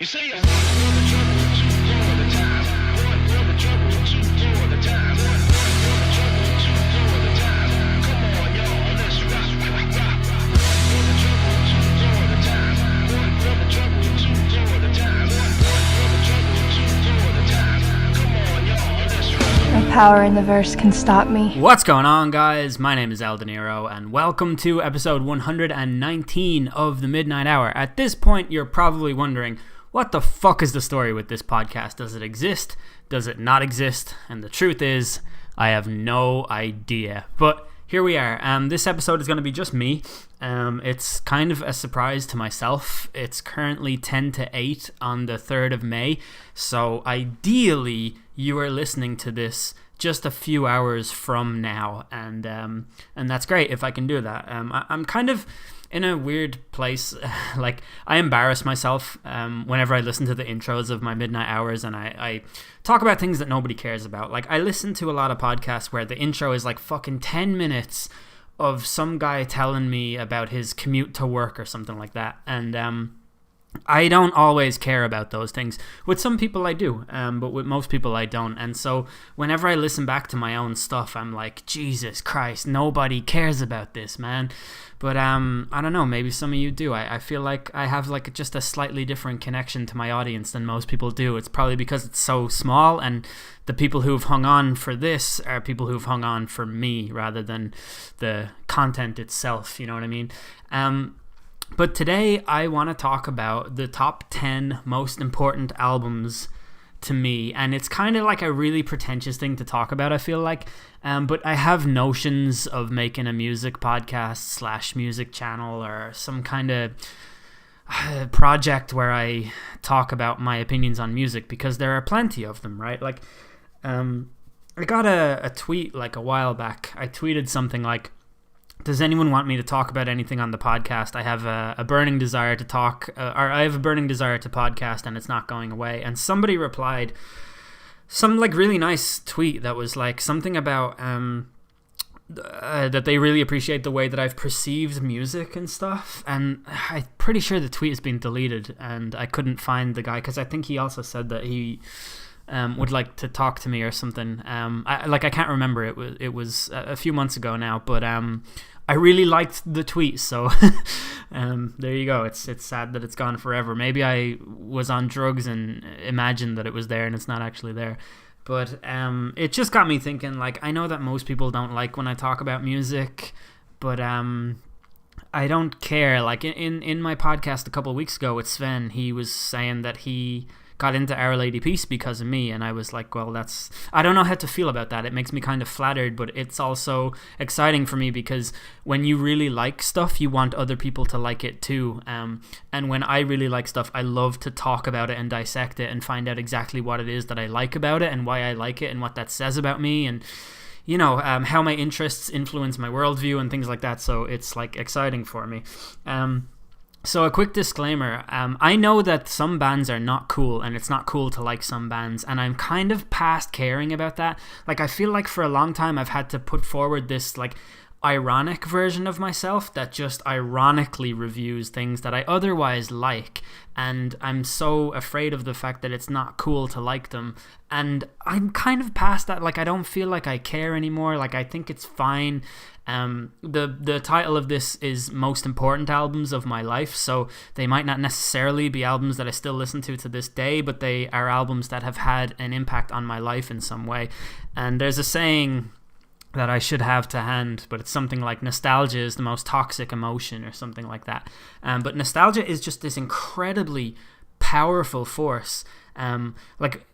You say I want the trouble too low at the time. Want the trouble too low at the time. Want the trouble too low at the time. Come on, y'all, let's rock, rock, rock. Want the trouble too low at the time. Want the trouble too low at the time. Want the trouble too low at the time. Come on, y'all, let's rock. No power in the verse can stop me. What's going on, guys? My name is El De Niro, and welcome to episode 119 of The Midnight Hour. At this point, you're probably wondering, what the fuck is the story with this podcast? Does it exist? Does it not exist? And the truth is, I have no idea. But here we are. This episode is going to be just me. It's kind of a surprise to myself. It's currently 10 to 8 on the 3rd of May. So ideally, you are listening to this just a few hours from now. And that's great if I can do that. I'm kind of in a weird place. Like, I embarrass myself whenever I listen to the intros of my midnight hours and I talk about things that nobody cares about. Like, I listen to a lot of podcasts where the intro is like fucking 10 minutes of some guy telling me about his commute to work or something like that. And I don't always care about those things. With some people I do, but with most people I don't. And so whenever I listen back to my own stuff, I'm like, Jesus Christ, nobody cares about this, man. But I don't know, maybe some of you do. I feel like I have like just a slightly different connection to my audience than most people do. It's probably because it's so small, and the people who've hung on for this are people who've hung on for me rather than the content itself, you know what I mean? But today I want to talk about the top 10 most important albums to me, and it's kind of like a really pretentious thing to talk about, I feel like, but I have notions of making a music podcast / music channel or some kind of project where I talk about my opinions on music, because there are plenty of them, right? Like, I got a tweet like a while back. I tweeted something like, does anyone want me to talk about anything on the podcast? I have a burning desire to talk, or I have a burning desire to podcast, and it's not going away. And somebody replied some like really nice tweet that was like something about that they really appreciate the way that I've perceived music and stuff. And I'm pretty sure the tweet has been deleted, and I couldn't find the guy, because I think he also said that he would like to talk to me or something. I can't remember. It was a few months ago now, but I really liked the tweet, so there you go. It's sad that it's gone forever. Maybe I was on drugs and imagined that it was there and it's not actually there. But it just got me thinking, like, I know that most people don't like when I talk about music, but I don't care. Like, in my podcast a couple of weeks ago with Sven, he was saying that he got into Our Lady Peace because of me, and I was like, well, I don't know how to feel about that. It makes me kind of flattered, but it's also exciting for me, because when you really like stuff, you want other people to like it too. And when I really like stuff, I love to talk about it and dissect it and find out exactly what it is that I like about it and why I like it and what that says about me, and you know, how my interests influence my worldview and things like that. So it's like exciting for me. So a quick disclaimer, I know that some bands are not cool, and it's not cool to like some bands, and I'm kind of past caring about that. Like, I feel like for a long time I've had to put forward this like ironic version of myself that just ironically reviews things that I otherwise like, and I'm so afraid of the fact that it's not cool to like them, and I'm kind of past that. Like, I don't feel like I care anymore. Like, I think it's fine. The title of this is Most Important Albums of My Life, so they might not necessarily be albums that I still listen to this day, but they are albums that have had an impact on my life in some way. And there's a saying that I should have to hand, but it's something like nostalgia is the most toxic emotion or something like that. But nostalgia is just this incredibly powerful force. Like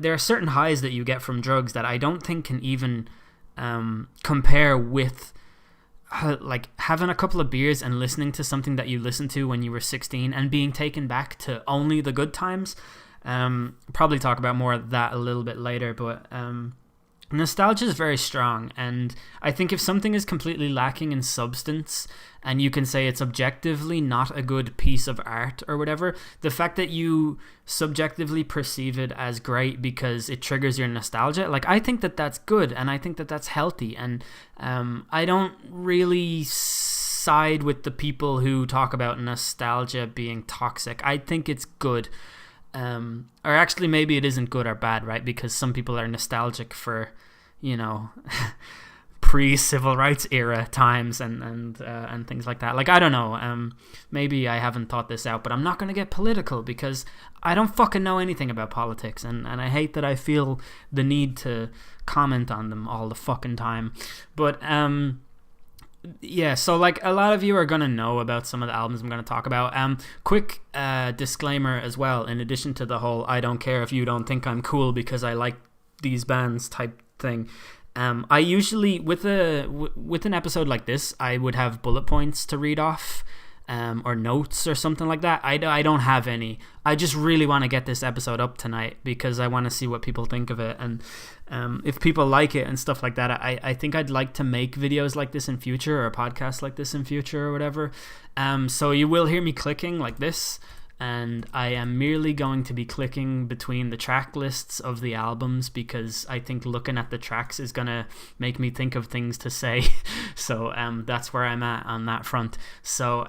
there are certain highs that you get from drugs that I don't think can even compare with like having a couple of beers and listening to something that you listened to when you were 16 and being taken back to only the good times. Probably talk about more of that a little bit later, but nostalgia is very strong, and I think if something is completely lacking in substance and you can say it's objectively not a good piece of art or whatever, the fact that you subjectively perceive it as great because it triggers your nostalgia, like, I think that that's good, and I think that that's healthy, and I don't really side with the people who talk about nostalgia being toxic. I think it's good. Or actually, maybe it isn't good or bad, right? Because some people are nostalgic for, you know, pre-civil rights era times and things like that. Like, I don't know. Maybe I haven't thought this out, but I'm not going to get political because I don't fucking know anything about politics, and I hate that I feel the need to comment on them all the fucking time. But yeah, so like a lot of you are going to know about some of the albums I'm going to talk about. Quick disclaimer as well, in addition to the whole I don't care if you don't think I'm cool because I like these bands type thing. I usually, with an episode like this, I would have bullet points to read off, or notes or something like that. I don't have any. I just really want to get this episode up tonight because I want to see what people think of it, and if people like it and stuff like that. I think I'd like to make videos like this in future, or podcasts like this in future, or whatever. So you will hear me clicking like this, and I am merely going to be clicking between the track lists of the albums because I think looking at the tracks is going to make me think of things to say. So that's where I'm at on that front. So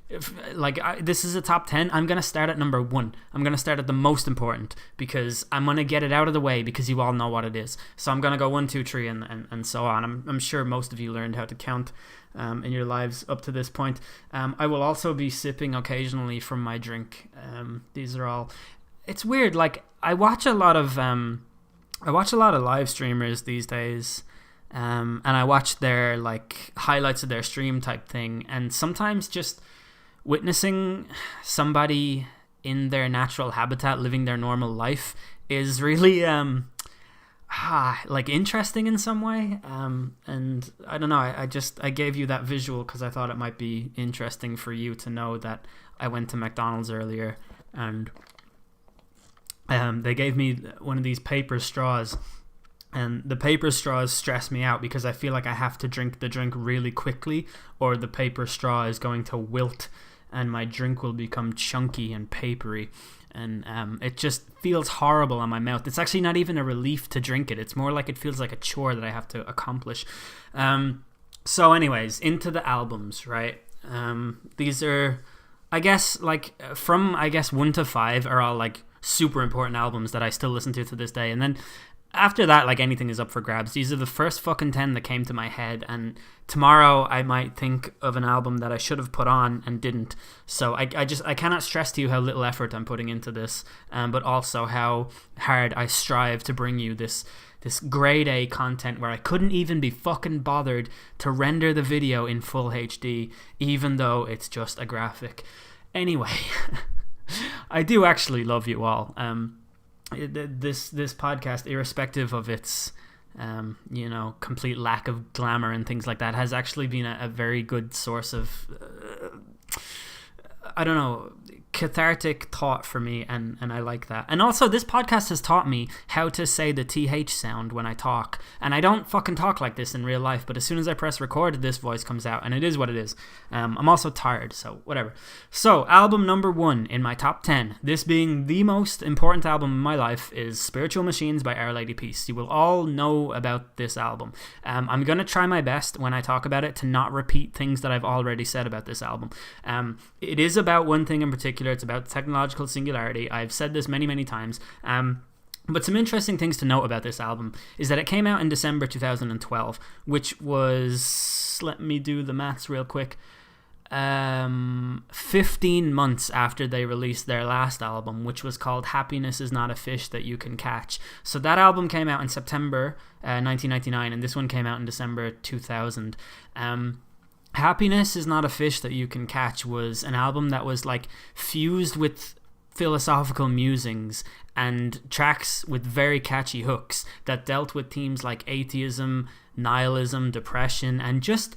this is a top 10. I'm going to start at number 1. I'm going to start at the most important because I'm going to get it out of the way because you all know what it is. So I'm going to go 1, 2, 3 and so on. I'm sure most of you learned how to count in your lives up to this point. I will also be sipping occasionally from my drink. These are all. It's weird. Like I watch a lot of live streamers these days, and I watch their like highlights of their stream type thing. And sometimes just witnessing somebody in their natural habitat living their normal life is really like interesting in some way, and I don't know, I gave you that visual because I thought it might be interesting for you to know that I went to McDonald's earlier and they gave me one of these paper straws, and the paper straws stress me out because I feel like I have to drink the drink really quickly or the paper straw is going to wilt and my drink will become chunky and papery. And it just feels horrible on my mouth. It's actually not even a relief to drink it. It's more like it feels like a chore that I have to accomplish. So anyways, into the albums, right? These are, I guess, like from 1 to 5 are all like super important albums that I still listen to this day. And then after that, like anything is up for grabs. These are the first fucking 10 that came to my head, and tomorrow I might think of an album that I should have put on and didn't. So I cannot stress to you how little effort I'm putting into this, but also how hard I strive to bring you this grade A content where I couldn't even be fucking bothered to render the video in full HD, even though it's just a graphic. Anyway, I do actually love you all. This podcast, irrespective of its complete lack of glamour and things like that, has actually been a very good source of cathartic thought for me, and I like that. And also, this podcast has taught me how to say the TH sound when I talk, and I don't fucking talk like this in real life, but as soon as I press record, this voice comes out, and it is what it is. I'm also tired, so whatever. So, album number 1 in my top 10, this being the most important album in my life, is Spiritual Machines by Our Lady Peace. You will all know about this album. I'm going to try my best when I talk about it to not repeat things that I've already said about this album. It is about one thing in particular. It's about technological singularity. I've said this many, many times. But some interesting things to note about this album is that it came out in December 2012, which was, let me do the maths real quick, 15 months after they released their last album, which was called Happiness Is Not a Fish That You Can Catch. So that album came out in September 1999, and this one came out in December 2000. Happiness Is Not a Fish That You Can Catch was an album that was like fused with philosophical musings and tracks with very catchy hooks that dealt with themes like atheism, nihilism, depression, and just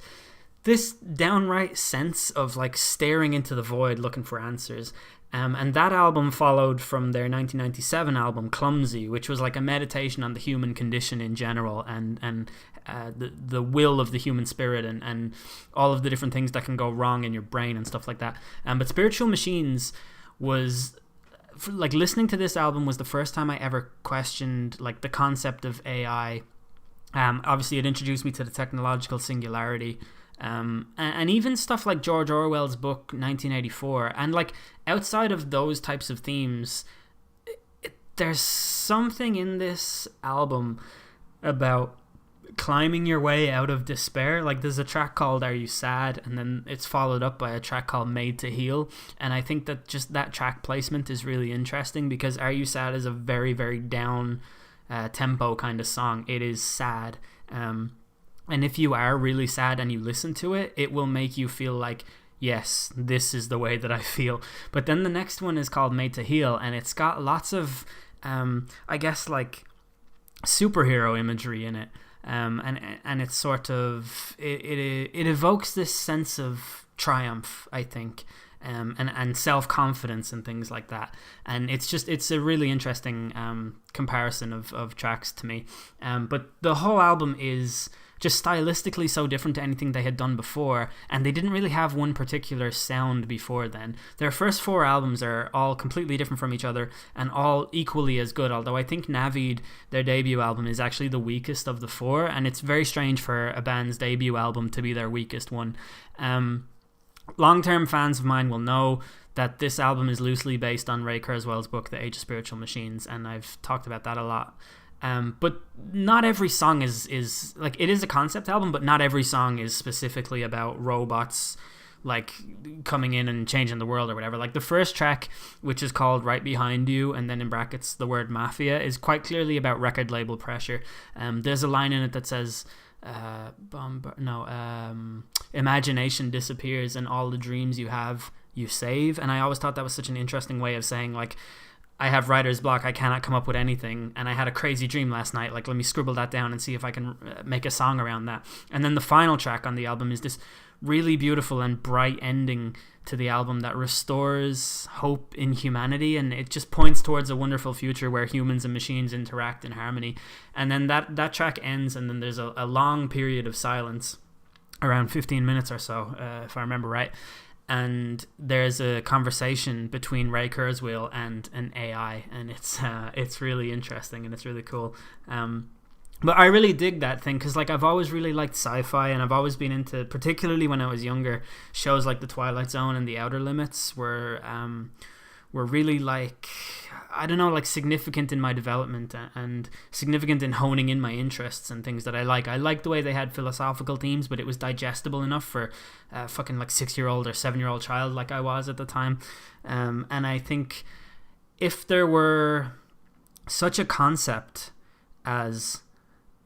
this downright sense of like staring into the void looking for answers. And that album followed from their 1997 album Clumsy, which was like a meditation on the human condition in general, and the will of the human spirit, and all of the different things that can go wrong in your brain and stuff like that. But Spiritual Machines was, like, listening to this album was the first time I ever questioned like the concept of AI. Obviously it introduced me to the technological singularity, And even stuff like George Orwell's book 1984, and like outside of those types of themes, there's something in this album about climbing your way out of despair. Like there's a track called Are You Sad, and then it's followed up by a track called Made to Heal, and I think that just that track placement is really interesting, because Are You Sad is a very, very down tempo kind of song. It is sad, and if you are really sad and you listen to it, it will make you feel like, yes, this is the way that I feel. But then the next one is called Made to Heal, and it's got lots of I guess like superhero imagery in it. And it's sort of it evokes this sense of triumph, I think, and self-confidence and things like that. And it's a really interesting comparison of tracks to me. But the whole album is just stylistically so different to anything they had done before, and they didn't really have one particular sound before then. Their first 4 albums are all completely different from each other and all equally as good, although I think Navid, their debut album, is actually the weakest of the 4, and it's very strange for a band's debut album to be their weakest one. Long-term fans of mine will know that this album is loosely based on Ray Kurzweil's book The Age of Spiritual Machines, and I've talked about that a lot. But not every song is like, it is a concept album, but not every song is specifically about robots like coming in and changing the world or whatever. Like the first track, which is called Right Behind You, and then in brackets the word mafia, is quite clearly about record label pressure. There's a line in it that says imagination disappears and all the dreams you have you save. And I always thought that was such an interesting way of saying, like, I have writer's block, I cannot come up with anything, and I had a crazy dream last night, like let me scribble that down and see if I can make a song around that. And then the final track on the album is this really beautiful and bright ending to the album that restores hope in humanity, and it just points towards a wonderful future where humans and machines interact in harmony. And then that track ends, and then there's a long period of silence, around 15 minutes or so, if I remember right. And there's a conversation between Ray Kurzweil and an AI, and it's really interesting and it's really cool. But I really dig that thing, because like I've always really liked sci-fi, and I've always been into, particularly when I was younger, shows like The Twilight Zone and The Outer Limits were really, like, I don't know, like significant in my development and significant in honing in my interests and things that I like. I liked the way they had philosophical themes, but it was digestible enough for a fucking like 6-year-old or 7-year-old child like I was at the time. And I think if there were such a concept as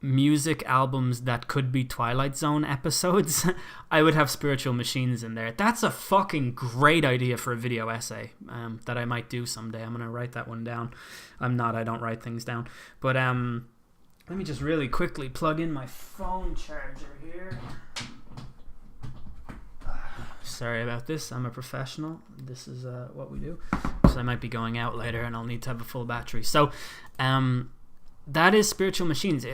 music albums that could be Twilight Zone episodes, I would have Spiritual Machines in there. That's a fucking great idea for a video essay that I might do someday. I'm gonna write that one down. I don't write things down. But let me just really quickly plug in my phone charger here. Sorry about this, I'm a professional. This is what we do, because I might be going out later and I'll need to have a full battery. So that is Spiritual Machines.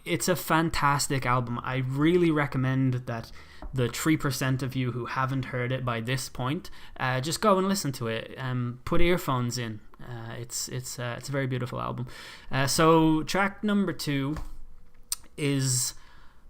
It's a fantastic album. I really recommend that the 3% of you who haven't heard it by this point, just go and listen to it. Put earphones in. It's a very beautiful album. So track number 2 is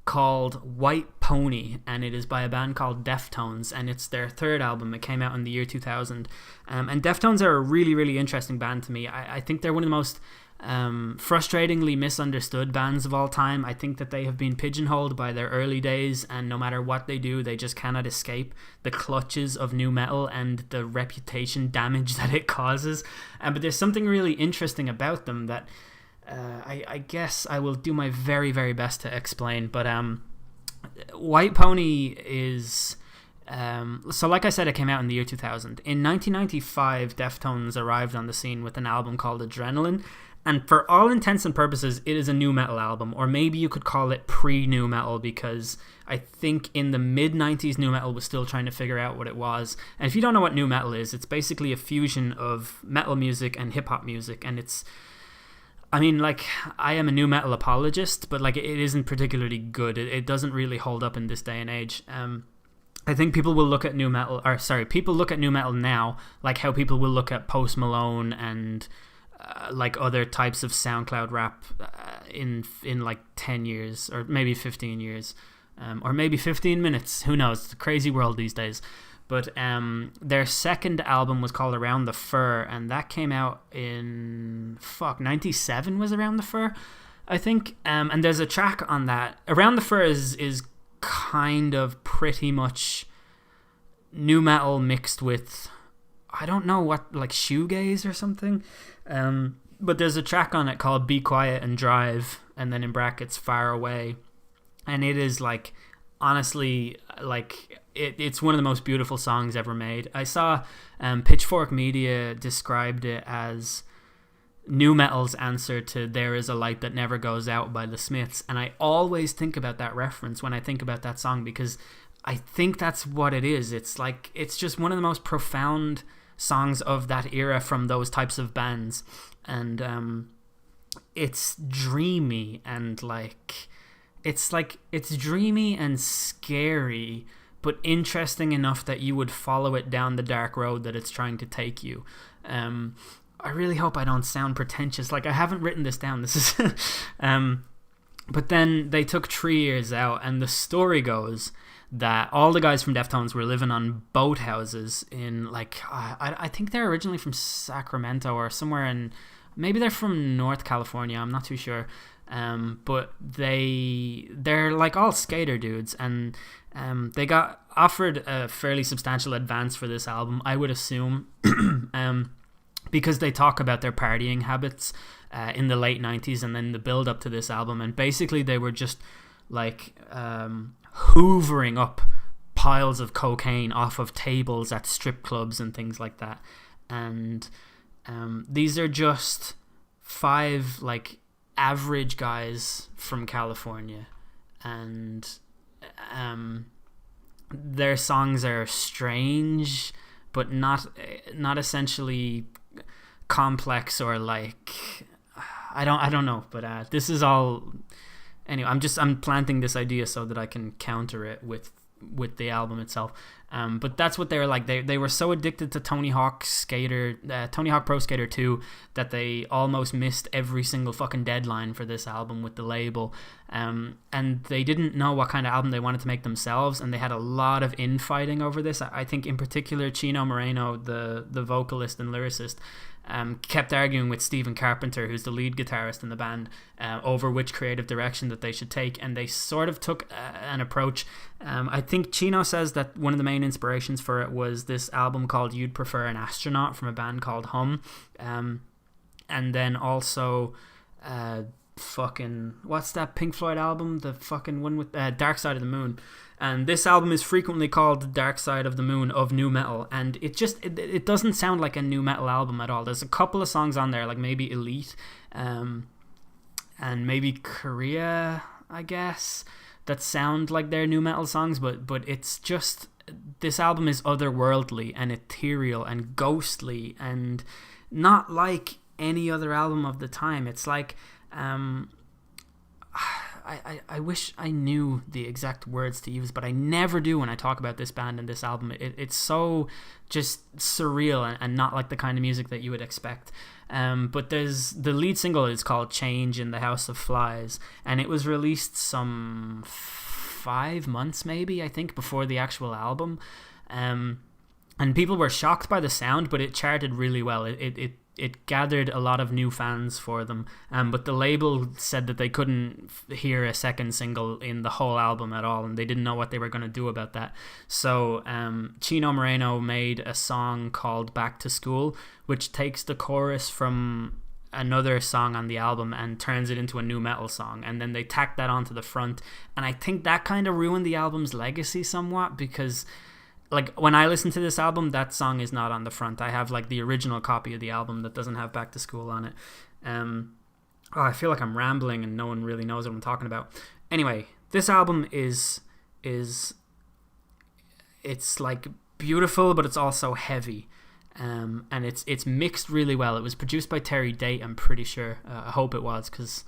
called White Pony, and it is by a band called Deftones, and it's their 3rd album. It came out in the year 2000. And Deftones are a really, really interesting band to me. I think they're one of the most frustratingly misunderstood bands of all time. I think that they have been pigeonholed by their early days, and no matter what they do, they just cannot escape the clutches of nu metal and the reputation damage that it causes. But there's something really interesting about them that I guess I will do my very, very best to explain. But White Pony is so like I said, it came out in the year 2000. In 1995, Deftones arrived on the scene with an album called Adrenaline, and for all intents and purposes, it is a nu metal album, or maybe you could call it pre-nu metal, because I think in the mid-90s, nu metal was still trying to figure out what it was. And if you don't know what nu metal is, it's basically a fusion of metal music and hip-hop music, and it's, I mean, like, I am a nu metal apologist, but like, it isn't particularly good. It doesn't really hold up in this day and age. I think people will look at nu metal, people look at nu metal now like how people will look at Post Malone and like other types of SoundCloud rap in like 10 years or maybe 15 years. or maybe 15 minutes. Who knows? It's a crazy world these days. But their second album was called Around the Fur, and that came out in 97 was Around the Fur, I think. And there's a track on that. Around the Fur is kind of pretty much nu metal mixed with, I don't know what, like shoegaze or something. But there's a track on it called Be Quiet and Drive, and then in brackets Far Away. And it is like, honestly, like it's one of the most beautiful songs ever made. I saw Pitchfork Media described it as nu metal's answer to There Is a Light That Never Goes Out by the Smiths, and I always think about that reference when I think about that song, because I think that's what it is. It's like, it's just one of the most profound songs of that era from those types of bands, and it's dreamy, and it's dreamy and scary, but interesting enough that you would follow it down the dark road that it's trying to take you. I really hope I don't sound pretentious. Like, I haven't written this down. This is, but then they took 3 years out, and the story goes that all the guys from Deftones were living on boathouses in, like, I think they're originally from Sacramento or somewhere in, maybe they're from North California, I'm not too sure. But they're like all skater dudes, and they got offered a fairly substantial advance for this album, I would assume, because they talk about their partying habits in the late 90s and then the build up to this album, and basically they were just like hoovering up piles of cocaine off of tables at strip clubs and things like that. And these are just 5 like average guys from California, and their songs are strange but not essentially complex, or like, I don't know, but this is all, anyway, I'm planting this idea so that I can counter it with the album itself. But that's what they were like. They were so addicted to Tony Hawk Pro Skater 2 that they almost missed every single fucking deadline for this album with the label. And they didn't know what kind of album they wanted to make themselves, and they had a lot of infighting over this. I think in particular Chino Moreno, the vocalist and lyricist, kept arguing with Stephen Carpenter, who's the lead guitarist in the band, over which creative direction that they should take, and they sort of took an approach. I think Chino says that one of the main inspirations for it was this album called You'd Prefer an Astronaut from a band called Hum, and then also what's that Pink Floyd album, the fucking one with Dark Side of the Moon. And this album is frequently called The Dark Side of the Moon of nu metal, and it doesn't sound like a nu metal album at all. There's a couple of songs on there, like maybe Elite, and maybe Korea, I guess, that sound like they're nu metal songs, but it's just, this album is otherworldly and ethereal and ghostly, and not like any other album of the time. It's like, I wish I knew the exact words to use, but I never do when I talk about this band and this album. It's so just surreal and not like the kind of music that you would expect. But there's, the lead single is called Change in the House of Flies, and it was released some 5 months maybe, I think, before the actual album. And people were shocked by the sound, but it charted really well. It gathered a lot of new fans for them, but the label said that they couldn't hear a second single in the whole album at all, and they didn't know what they were going to do about that. So Chino Moreno made a song called Back to School, which takes the chorus from another song on the album and turns it into a nu metal song, and then they tacked that onto the front, and I think that kind of ruined the album's legacy somewhat, because like when I listen to this album, that song is not on the front. I have like the original copy of the album that doesn't have Back to School on it. I feel like I'm rambling and no one really knows what I'm talking about. Anyway, this album is it's like beautiful, but it's also heavy, and it's mixed really well. It was produced by Terry Date, I'm pretty sure. I hope it was, because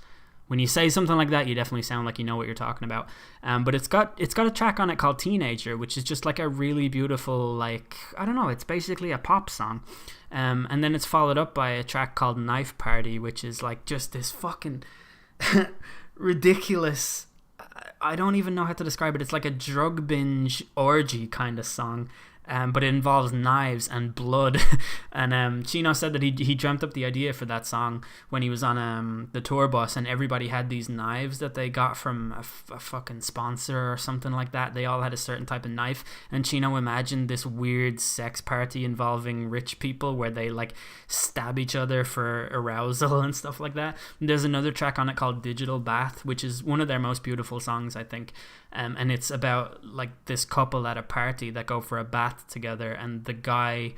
when you say something like that, you definitely sound like you know what you're talking about. But it's got a track on it called Teenager, which is just like a really beautiful, like, I don't know, it's basically a pop song. And then it's followed up by a track called Knife Party, which is like just this fucking ridiculous I don't even know how to describe it. It's like a drug binge orgy kind of song. But it involves knives and blood. And Chino said that he dreamt up the idea for that song when he was on the tour bus, and everybody had these knives that they got from a fucking sponsor or something like that. They all had a certain type of knife, and Chino imagined this weird sex party involving rich people where they like stab each other for arousal and stuff like that. And there's another track on it called Digital Bath, which is one of their most beautiful songs, I think. And it's about like this couple at a party that go for a bath together, and the guy,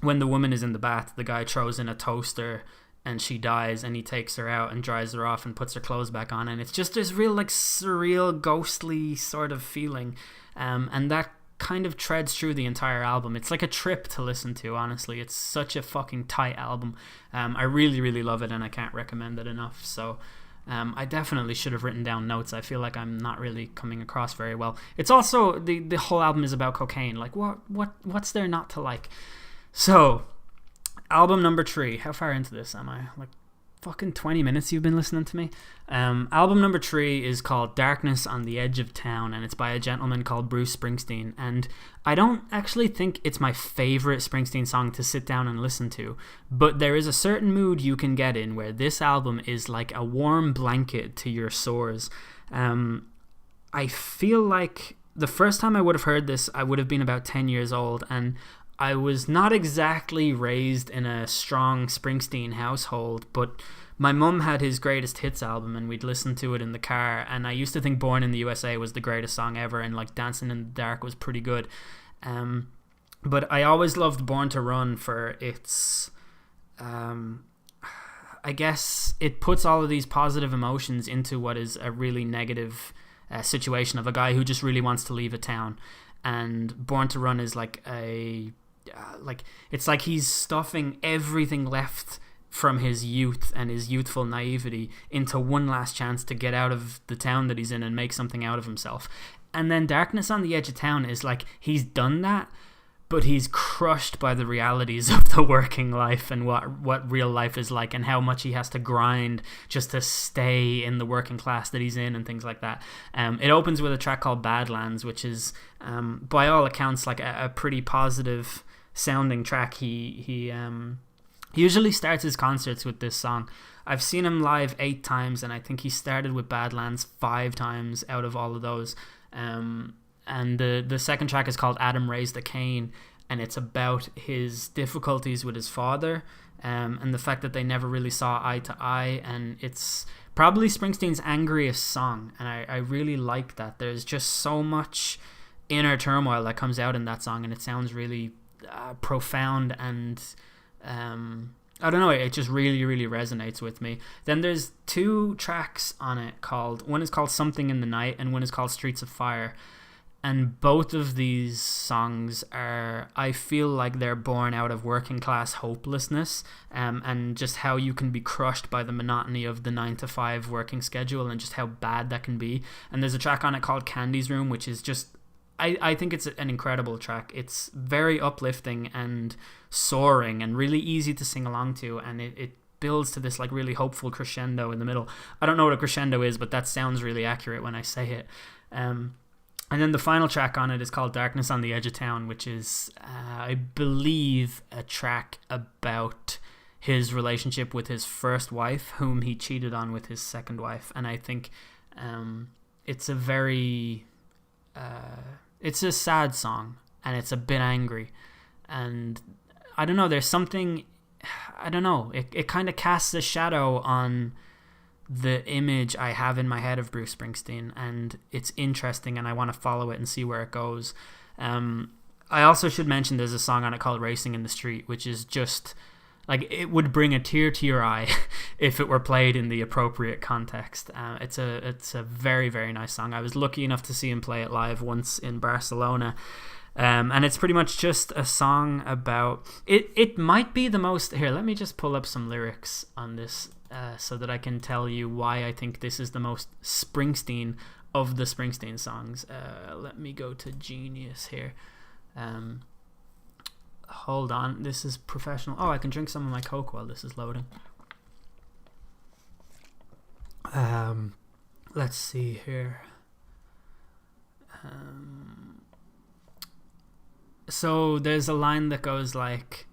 when the woman is in the bath, the guy throws in a toaster and she dies, and he takes her out and dries her off and puts her clothes back on, and it's just this real like surreal, ghostly sort of feeling, and that kind of treads through the entire album. It's like a trip to listen to, honestly. It's such a fucking tight album. I really, really love it, and I can't recommend it enough. So I definitely should have written down notes. I feel like I'm not really coming across very well. It's also the whole album is about cocaine. Like what's there not to like? So, album number 3. How far into this am I? Like fucking 20 minutes you've been listening to me. Album number 3 is called Darkness on the Edge of Town, and it's by a gentleman called Bruce Springsteen. And I don't actually think it's my favorite Springsteen song to sit down and listen to, but there is a certain mood you can get in where this album is like a warm blanket to your sores. I feel like the first time I would have heard this, I would have been about 10 years old, and I was not exactly raised in a strong Springsteen household, but my mum had his greatest hits album, and we'd listen to it in the car, and I used to think Born in the USA was the greatest song ever, and like Dancing in the Dark was pretty good. But I always loved Born to Run for its I guess it puts all of these positive emotions into what is a really negative situation of a guy who just really wants to leave a town. And Born to Run is like it's like he's stuffing everything left from his youth and his youthful naivety into one last chance to get out of the town that he's in and make something out of himself. And then Darkness on the Edge of Town is like he's done that, but he's crushed by the realities of the working life and what real life is like, and how much he has to grind just to stay in the working class that he's in and things like that. It opens with a track called Badlands, which is by all accounts like a pretty positive sounding track. He usually starts his concerts with this song. I've seen him live 8 times, and I think he started with Badlands 5 times out of all of those. And the second track is called Adam Raised a Cain, and it's about his difficulties with his father, and the fact that they never really saw eye to eye. And it's probably Springsteen's angriest song, and I really like that. There's just so much inner turmoil that comes out in that song, and it sounds really profound, and I don't know, it just really, really resonates with me. Then there's 2 tracks on it one is called Something in the Night, and one is called Streets of Fire. And both of these songs are, I feel like they're born out of working class hopelessness, and just how you can be crushed by the monotony of the 9-to-5 working schedule and just how bad that can be. And there's a track on it called Candy's Room, which is just, I think it's an incredible track. It's very uplifting and soaring and really easy to sing along to, and it builds to this like really hopeful crescendo in the middle. I don't know what a crescendo is, but that sounds really accurate when I say it. And then the final track on it is called Darkness on the Edge of Town, which is, I believe, a track about his relationship with his first wife, whom he cheated on with his second wife. And I think it's a very... it's a sad song, and it's a bit angry. And I don't know, there's something... I don't know, it kind of casts a shadow on the image I have in my head of Bruce Springsteen, and it's interesting, and I want to follow it and see where it goes. I also should mention there's a song on it called Racing in the Street, which is just like, it would bring a tear to your eye if it were played in the appropriate context. It's a very, very nice song. I was lucky enough to see him play it live once in Barcelona. And it's pretty much just a song about it might be the most, here, let me just pull up some lyrics on this so that I can tell you why I think this is the most Springsteen of the Springsteen songs. Let me go to Genius here. Hold on, this is professional. I can drink some of my Coke while this is loading. let's see here. So there's a line that goes like,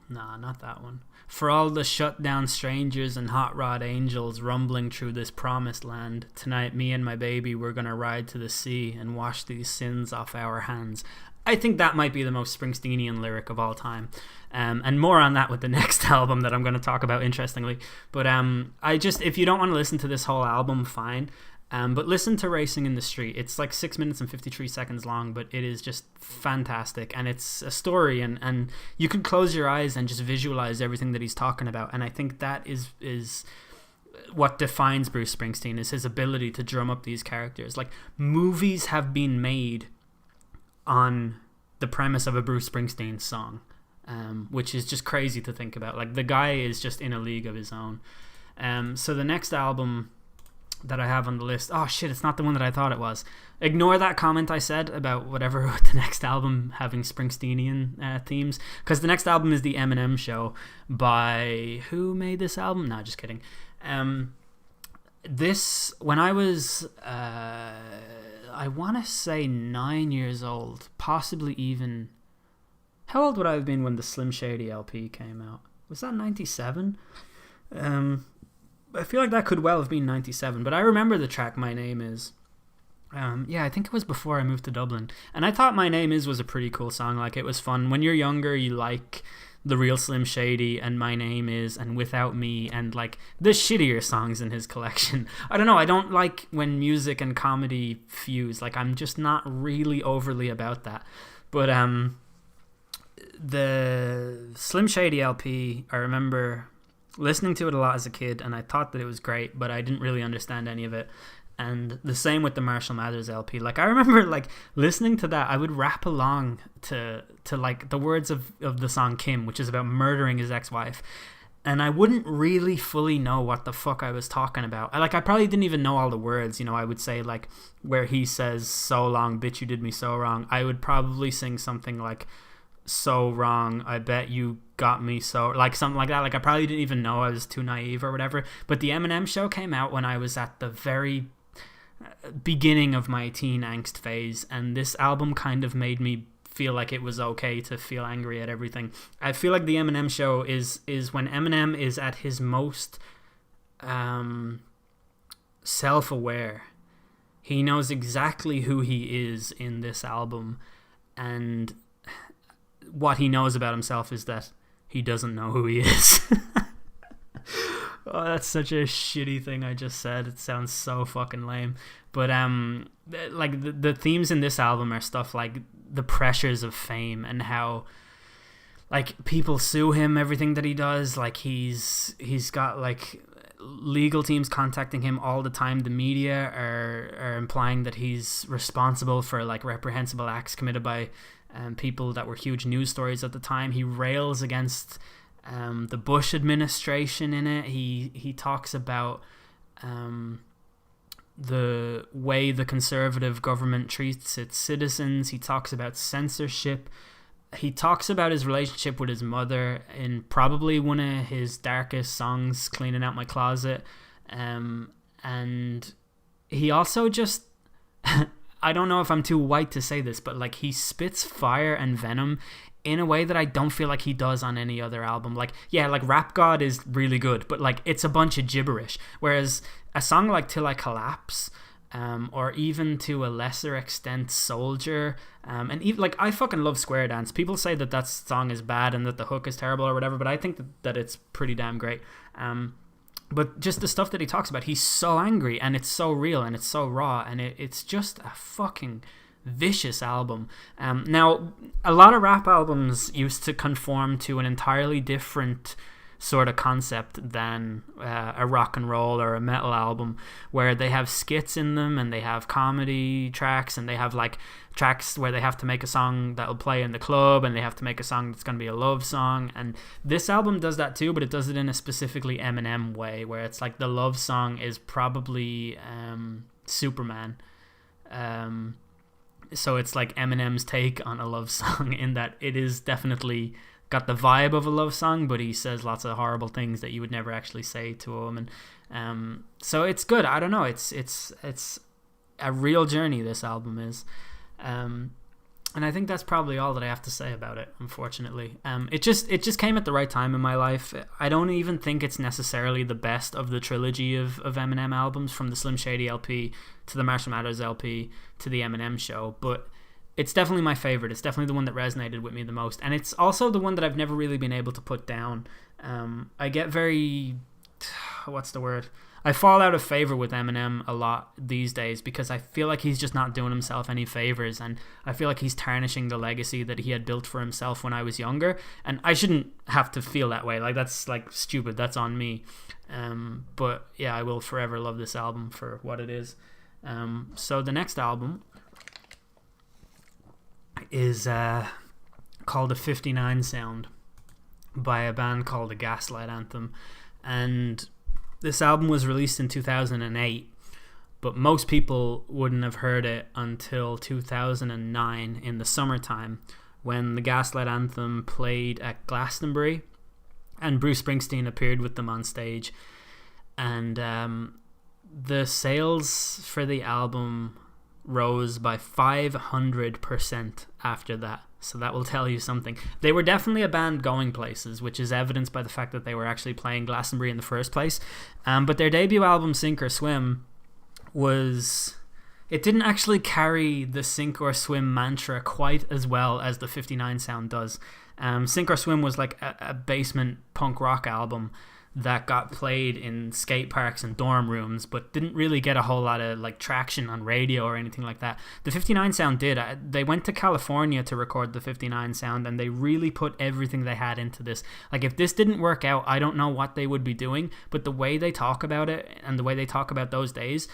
nah, not that one. For all the shut down strangers and hot rod angels rumbling through this promised land, tonight me and my baby, we're gonna ride to the sea and wash these sins off our hands. I think that might be the most Springsteenian lyric of all time. And more on that with the next album that I'm going to talk about, interestingly. But if you don't want to listen to this whole album, fine. But listen to Racing in the Street. It's like 6 minutes and 53 seconds long, but it is just fantastic. And it's a story, and you can close your eyes and just visualize everything that he's talking about. And I think that is what defines Bruce Springsteen, is his ability to drum up these characters. Like, movies have been made on the premise of a Bruce Springsteen song, which is just crazy to think about. Like, the guy is just in a league of his own. So the next album that I have on the list, oh shit, it's not the one that I thought it was. Ignore that comment I said about whatever with the next album having Springsteenian themes, because the next album is The Eminem Show by, who made this album? No, just kidding. This, when I was I want to say 9 years old, possibly even... How old would I have been when the Slim Shady LP came out? Was that 97? I feel like that could well have been 97, but I remember the track My Name Is. I think it was before I moved to Dublin. And I thought My Name Is was a pretty cool song. Like, it was fun. When you're younger, you like The Real Slim Shady and My Name Is and Without Me and like the shittier songs in his collection. I don't know, I don't like when music and comedy fuse. Like, I'm just not really overly about that. But the Slim Shady LP, I remember listening to it a lot as a kid, and I thought that it was great, but I didn't really understand any of it. And the same with the Marshall Mathers LP. Like, I remember like listening to that, I would rap along to like the words of the song Kim, which is about murdering his ex-wife, and I wouldn't really fully know what the fuck I was talking about. I probably didn't even know all the words. You know, I would say like where he says so long bitch you did me so wrong, I would probably sing something like so wrong, I bet you got me so, like something like that. Like, I probably didn't even know, I was too naive or whatever. But the Eminem Show came out when I was at the very beginning of my teen angst phase, and this album kind of made me feel like it was okay to feel angry at everything. I feel like the Eminem Show is when Eminem is at his most self-aware. He knows exactly who he is in this album, and what he knows about himself is that he doesn't know who he is. Oh, that's such a shitty thing I just said. It sounds so fucking lame. But like the themes in this album are stuff like the pressures of fame and how like people sue him, everything that he does. Like he's got like legal teams contacting him all the time. The media are implying that he's responsible for like reprehensible acts committed by people that were huge news stories at the time. He rails against the Bush administration in it. He talks about the way the conservative government treats its citizens. He talks about censorship. He talks about his relationship with his mother in probably one of his darkest songs, Cleaning Out My Closet. And he also just... I don't know if I'm too white to say this, but like he spits fire and venom in a way that I don't feel like he does on any other album. Like, yeah, like Rap God is really good, but like it's a bunch of gibberish. Whereas a song like Till I Collapse, or even to a lesser extent Soldier, and even like I fucking love Square Dance. People say that that song is bad and that the hook is terrible or whatever, but I think that it's pretty damn great. But just the stuff that he talks about, he's so angry and it's so real and it's so raw, and it's just a fucking vicious album. Now, a lot of rap albums used to conform to an entirely different sort of concept than a rock and roll or a metal album, where they have skits in them and they have comedy tracks and they have like tracks where they have to make a song that'll play in the club and they have to make a song that's going to be a love song. And this album does that too, but it does it in a specifically Eminem way, where it's like the love song is probably Superman. So it's like Eminem's take on a love song, in that it is definitely got the vibe of a love song, but he says lots of horrible things that you would never actually say to him, and so it's good. I don't know, it's a real journey, this album is, and I think that's probably all that I have to say about it, unfortunately. It just came at the right time in my life. I don't even think it's necessarily the best of the trilogy of Eminem albums, from the Slim Shady LP to the Marshall Mathers LP to the Eminem Show, but it's definitely my favorite. It's definitely the one that resonated with me the most, and it's also the one that I've never really been able to put down. I get very... what's the word? I fall out of favor with Eminem a lot these days because I feel like he's just not doing himself any favors, and I feel like he's tarnishing the legacy that he had built for himself when I was younger, and I shouldn't have to feel that way. Like, that's like stupid. That's on me. But yeah, I will forever love this album for what it is. So the next album is called The 59 Sound by a band called The Gaslight Anthem, and this album was released in 2008, but most people wouldn't have heard it until 2009 in the summertime, when the Gaslight Anthem played at Glastonbury and Bruce Springsteen appeared with them on stage, and the sales for the album rose by 500% after that. So that will tell you something. They were definitely a band going places, which is evidenced by the fact that they were actually playing Glastonbury in the first place. But their debut album, Sink or Swim, it didn't actually carry the Sink or Swim mantra quite as well as the 59 Sound does. Sink or Swim was like a basement punk rock album that got played in skate parks and dorm rooms, but didn't really get a whole lot of like traction on radio or anything like that. The 59 Sound did. They went to California to record the 59 Sound, and they really put everything they had into this. Like, if this didn't work out, I don't know what they would be doing, but the way they talk about it and the way they talk about those days,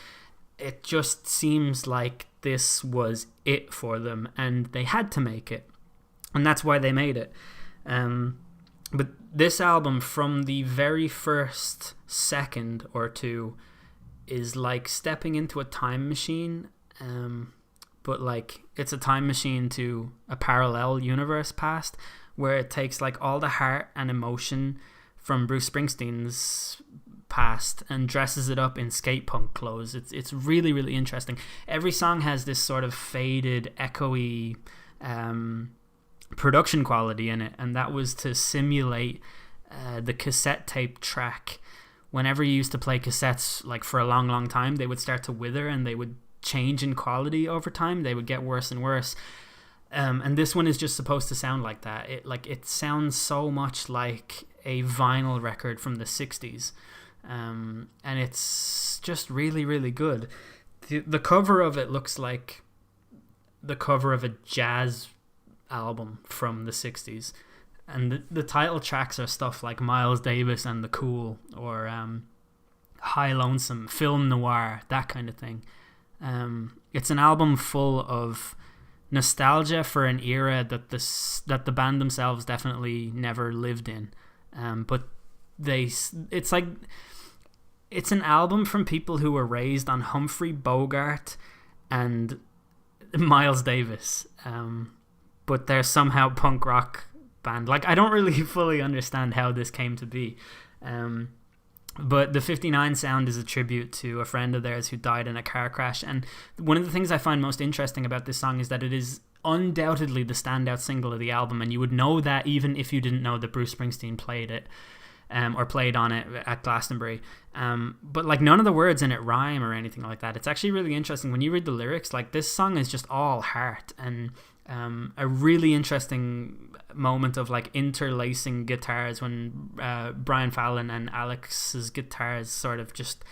it just seems like this was it for them, and they had to make it, and that's why they made it. But this album, from the very first second or two, is like stepping into a time machine, but like it's a time machine to a parallel universe past, where it takes like all the heart and emotion from Bruce Springsteen's past and dresses it up in skate punk clothes. It's really, really interesting. Every song has this sort of faded, echoey production quality in it, and that was to simulate the cassette tape track. Whenever you used to play cassettes, like for a long time, they would start to wither and they would change in quality over time. They would get worse and worse, and this one is just supposed to sound like that. It sounds so much like a vinyl record from the 60s, and it's just really, really good. The cover of it looks like the cover of a jazz album from the 60s, and the title tracks are stuff like Miles Davis and the Cool, or High Lonesome, Film Noir, that kind of thing. It's an album full of nostalgia for an era that the band themselves definitely never lived in, but it's an album from people who were raised on Humphrey Bogart and Miles Davis, but they're somehow punk rock band. Like, I don't really fully understand how this came to be, but the 59 Sound is a tribute to a friend of theirs who died in a car crash, and one of the things I find most interesting about this song is that it is undoubtedly the standout single of the album, and you would know that even if you didn't know that Bruce Springsteen played it, or played on it at Glastonbury. But like, none of the words in it rhyme or anything like that. It's actually really interesting when you read the lyrics. Like, this song is just all heart, and a really interesting moment of like interlacing guitars when Brian Fallon and Alex's guitars sort of just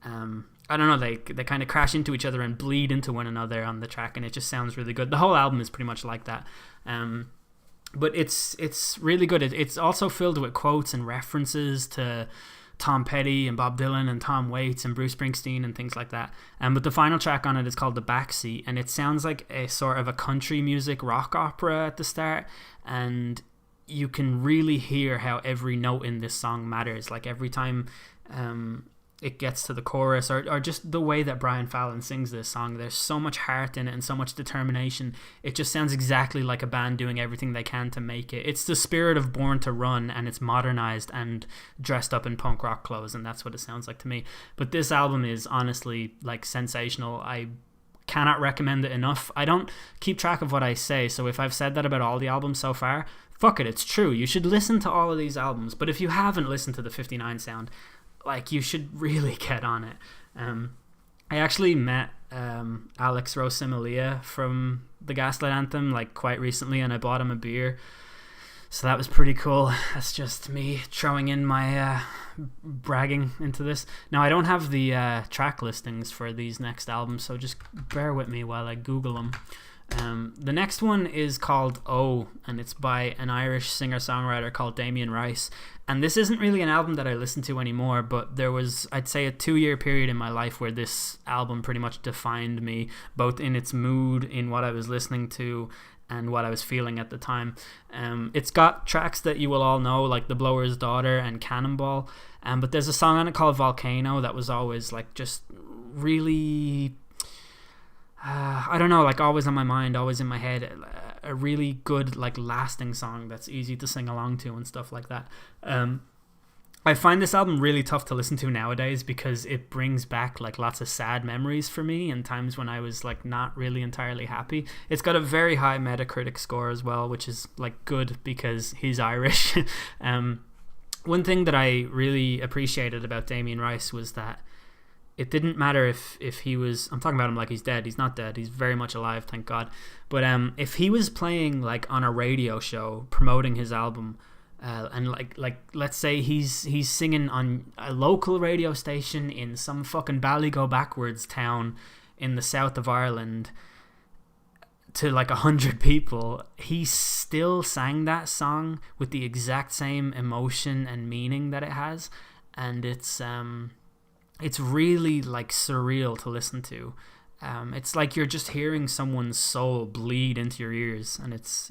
I don't know, they kind of crash into each other and bleed into one another on the track, and it just sounds really good. The whole album is pretty much like that. But it's really good. It's also filled with quotes and references to Tom Petty and Bob Dylan and Tom Waits and Bruce Springsteen and things like that. But the final track on it is called The Backseat, and it sounds like a sort of a country music rock opera at the start, and you can really hear how every note in this song matters. Like, every time it gets to the chorus, or just the way that Brian Fallon sings this song. There's so much heart in it and so much determination. It just sounds exactly like a band doing everything they can to make it. It's the spirit of Born to Run, and it's modernized and dressed up in punk rock clothes, and that's what it sounds like to me. But this album is honestly like sensational. I cannot recommend it enough. I don't keep track of what I say, so if I've said that about all the albums so far, fuck it, it's true. You should listen to all of these albums. But if you haven't listened to the 59 Sound, like, you should really get on it. I actually met Alex Rosimilia from the Gaslight Anthem like quite recently, and I bought him a beer, so that was pretty cool. That's just me throwing in my bragging into this. Now, I don't have the track listings for these next albums, so just bear with me while I Google them. The next one is called Oh, and it's by an Irish singer-songwriter called Damien Rice. And this isn't really an album that I listen to anymore, but there was, I'd say, a 2-year period in my life where this album pretty much defined me, both in its mood, in what I was listening to, and what I was feeling at the time. It's got tracks that you will all know, like The Blower's Daughter and Cannonball, but there's a song on it called Volcano that was always like just really... I don't know, like always on my mind, always in my head, a really good, like, lasting song that's easy to sing along to and stuff like that. I find this album really tough to listen to nowadays because it brings back like lots of sad memories for me and times when I was like not really entirely happy. It's got a very high Metacritic score as well, which is like good because he's Irish. One thing that I really appreciated about Damien Rice was that it didn't matter if he was... I'm talking about him like he's dead. He's not dead. He's very much alive, thank God. But if he was playing like on a radio show promoting his album, and like let's say he's singing on a local radio station in some fucking Ballygo backwards town in the south of Ireland to like 100 people, he still sang that song with the exact same emotion and meaning that it has, and it's really like surreal to listen to. It's like you're just hearing someone's soul bleed into your ears, and it's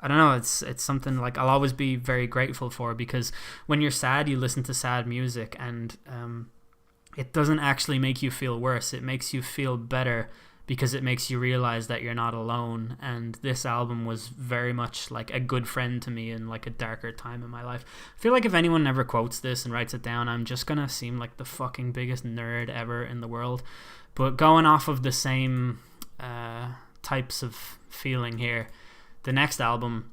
I don't know, it's something like I'll always be very grateful for, because when you're sad you listen to sad music, and it doesn't actually make you feel worse, it makes you feel better because it makes you realize that you're not alone. And this album was very much like a good friend to me in like a darker time in my life. I feel like if anyone ever quotes this and writes it down, I'm just gonna seem like the fucking biggest nerd ever in the world. But going off of the same types of feeling here, the next album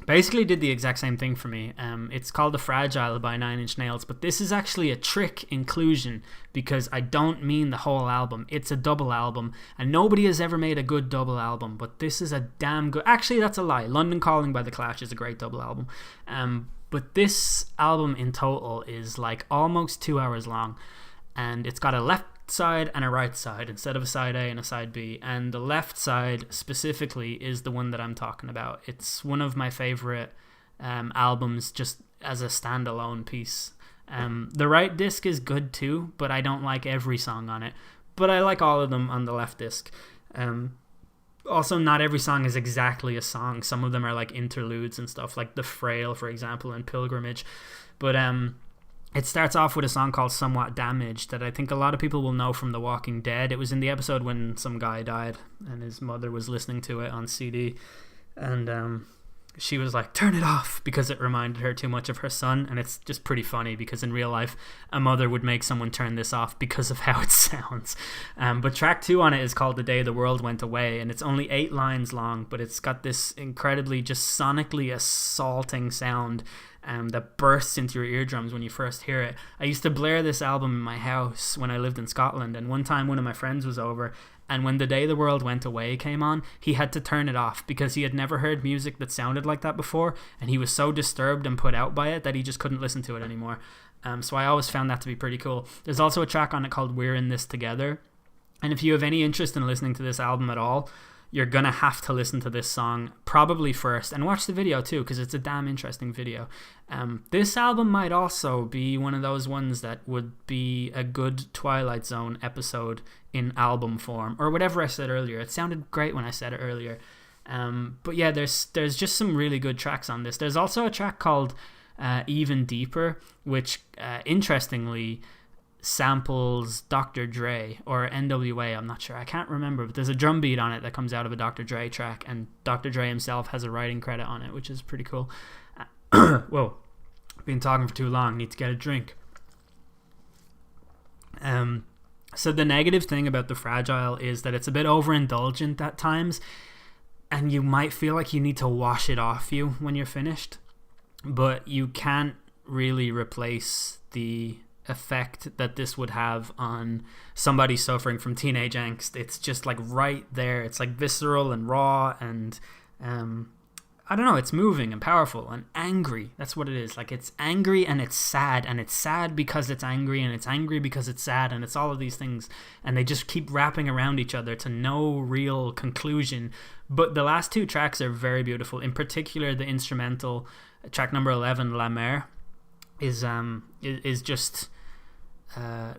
basically did the exact same thing for me. It's called The Fragile by Nine Inch Nails, but this is actually a trick inclusion because I don't mean the whole album. It's a double album, and nobody has ever made a good double album, but this is a damn good... Actually, that's a lie. London Calling by The Clash is a great double album. But this album in total is like almost 2 hours long, and it's got a left side and a right side instead of a side A and a side B, and the left side specifically is the one that I'm talking about. It's one of my favorite albums just as a standalone piece. The right disc is good too, but I don't like every song on it, but I like all of them on the left disc. Also, not every song is exactly a song. Some of them are like interludes and stuff, like The Frail, for example, and Pilgrimage. But it starts off with a song called Somewhat Damaged that I think a lot of people will know from The Walking Dead. It was in the episode when some guy died and his mother was listening to it on CD, and she was like, turn it off, because it reminded her too much of her son. And it's just pretty funny because in real life a mother would make someone turn this off because of how it sounds. But track 2 on it is called The Day the World Went Away, and it's only 8 lines long, but it's got this incredibly just sonically assaulting sound that bursts into your eardrums when you first hear it. I used to blare this album in my house when I lived in Scotland, and one time one of my friends was over, and when The Day the World Went Away came on, he had to turn it off because he had never heard music that sounded like that before, and he was so disturbed and put out by it that he just couldn't listen to it anymore. So I always found that to be pretty cool. There's also a track on it called We're in This Together, and if you have any interest in listening to this album at all, you're gonna have to listen to this song probably first and watch the video too, because it's a damn interesting video. This album might also be one of those ones that would be a good Twilight Zone episode in album form, or whatever I said earlier. It sounded great when I said it earlier. But yeah, there's just some really good tracks on this. There's also a track called Even Deeper, which interestingly samples Dr. Dre or NWA, I'm not sure, I can't remember, but there's a drum beat on it that comes out of a Dr. Dre track, and Dr. Dre himself has a writing credit on it, which is pretty cool. Whoa, been talking for too long, need to get a drink. So the negative thing about The Fragile is that it's a bit overindulgent at times, and you might feel like you need to wash it off you when you're finished, but you can't really replace the effect that this would have on somebody suffering from teenage angst. It's just like right there. It's like visceral and raw, and I don't know, it's moving and powerful and angry. That's what it is. Like, it's angry and it's sad because it's angry, and it's angry because it's sad, and it's all of these things, and they just keep wrapping around each other to no real conclusion. But the last two tracks are very beautiful. In particular, the instrumental track number 11, La Mer, is just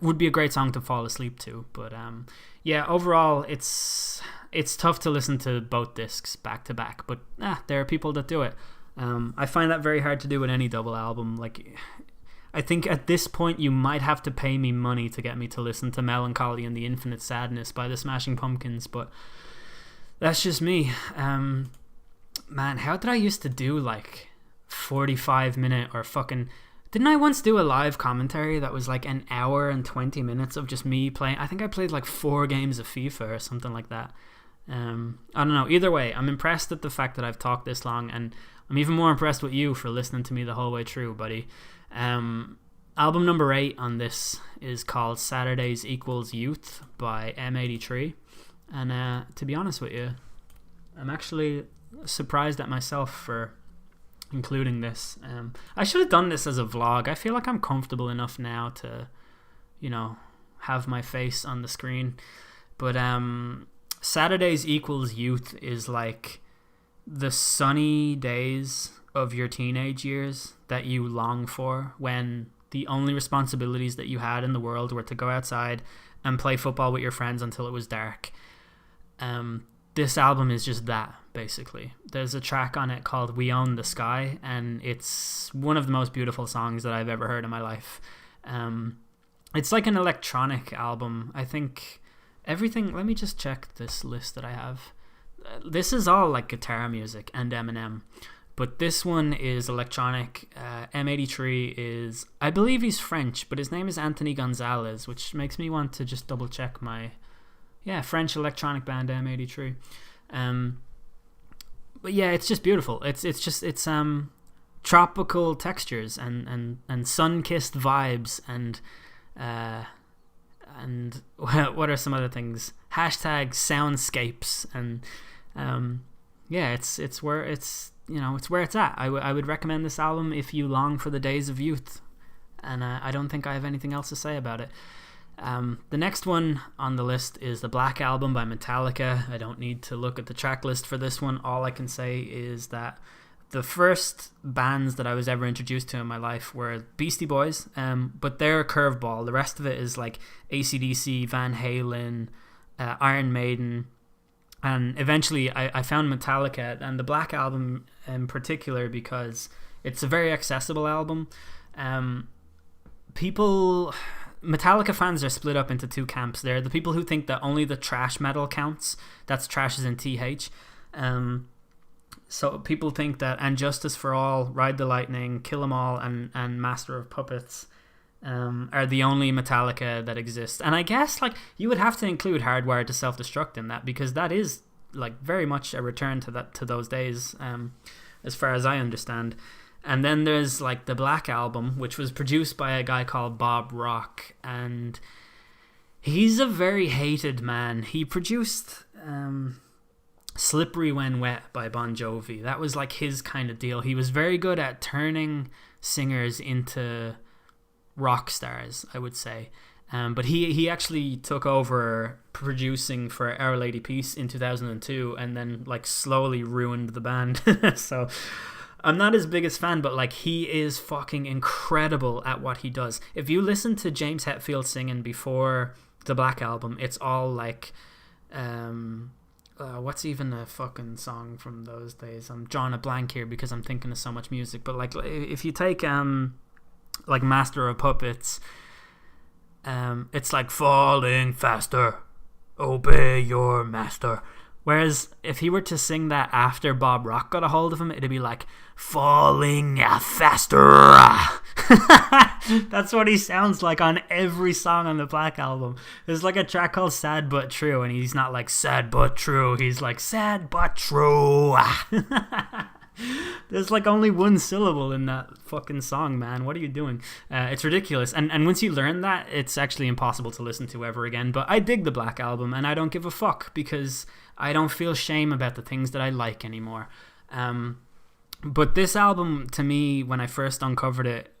would be a great song to fall asleep to. But yeah, overall it's tough to listen to both discs back to back, but there are people that do it. I find that very hard to do with any double album. Like, I think at this point you might have to pay me money to get me to listen to Melancholy and the Infinite Sadness by the Smashing Pumpkins, but that's just me. Man, how did I used to do like 45-minute or fucking... Didn't I once do a live commentary that was like an hour and 20 minutes of just me playing? I think I played like 4 games of FIFA or something like that. I don't know. Either way, I'm impressed at the fact that I've talked this long, and I'm even more impressed with you for listening to me the whole way through, buddy. Album number 8 on this is called Saturdays Equals Youth by M83. And to be honest with you, I'm actually surprised at myself for including this. I should have done this as a vlog. I feel like I'm comfortable enough now to, you know, have my face on the screen. But Saturdays Equals Youth is like the sunny days of your teenage years that you long for, when the only responsibilities that you had in the world were to go outside and play football with your friends until it was dark. This album is just that, basically. There's a track on it called We Own the Sky, and it's one of the most beautiful songs that I've ever heard in my life. It's like an electronic album. I think everything... Let me just check this list that I have. This is all like guitar music and Eminem, but this one is electronic. M83 is... I believe he's French, but his name is Anthony Gonzalez, which makes me want to just double check my... Yeah, French electronic band M83. But yeah, it's just beautiful. It's tropical textures and sun-kissed vibes and what are some other things? Hashtag soundscapes, and yeah, it's where it's, you know, it's where it's at. I would recommend this album if you long for the days of youth, and I don't think I have anything else to say about it. The next one on the list is the Black Album by Metallica. I don't need to look at the track list for this one. All I can say is that the first bands that I was ever introduced to in my life were Beastie Boys, but they're a curveball. The rest of it is like AC/DC, Van Halen, Iron Maiden, and eventually I found Metallica and the Black Album in particular because it's a very accessible album. Metallica fans are split up into 2 camps. There are the people who think that only the thrash metal counts. That's thrash as in TH. So people think that And Justice for All, Ride the Lightning, Kill 'Em All, and Master of Puppets are the only Metallica that exist. And I guess like you would have to include Hardwired to Self-Destruct in that, because that is like very much a return to those days, as far as I understand. And then there's like the Black Album, which was produced by a guy called Bob Rock, and he's a very hated man. He produced Slippery When Wet by Bon Jovi. That was like his kind of deal. He was very good at turning singers into rock stars, I would say. But he actually took over producing for Our Lady Peace in 2002, and then like slowly ruined the band. So I'm not his biggest fan, but like he is fucking incredible at what he does. If you listen to James Hetfield singing before the Black Album, it's all like what's even a fucking song from those days? I'm drawing a blank here because I'm thinking of so much music, but like if you take like Master of Puppets, it's like falling faster, obey your master. Whereas if he were to sing that after Bob Rock got a hold of him, it'd be like falling faster. That's what he sounds like on every song on the Black Album. There's like a track called Sad But True, and he's not like sad but true. He's like sad but true. There's like only one syllable in that fucking song, man. What are you doing? It's ridiculous. And once you learn that, it's actually impossible to listen to ever again. But I dig the Black Album, and I don't give a fuck because I don't feel shame about the things that I like anymore. But this album, to me, when I first uncovered it,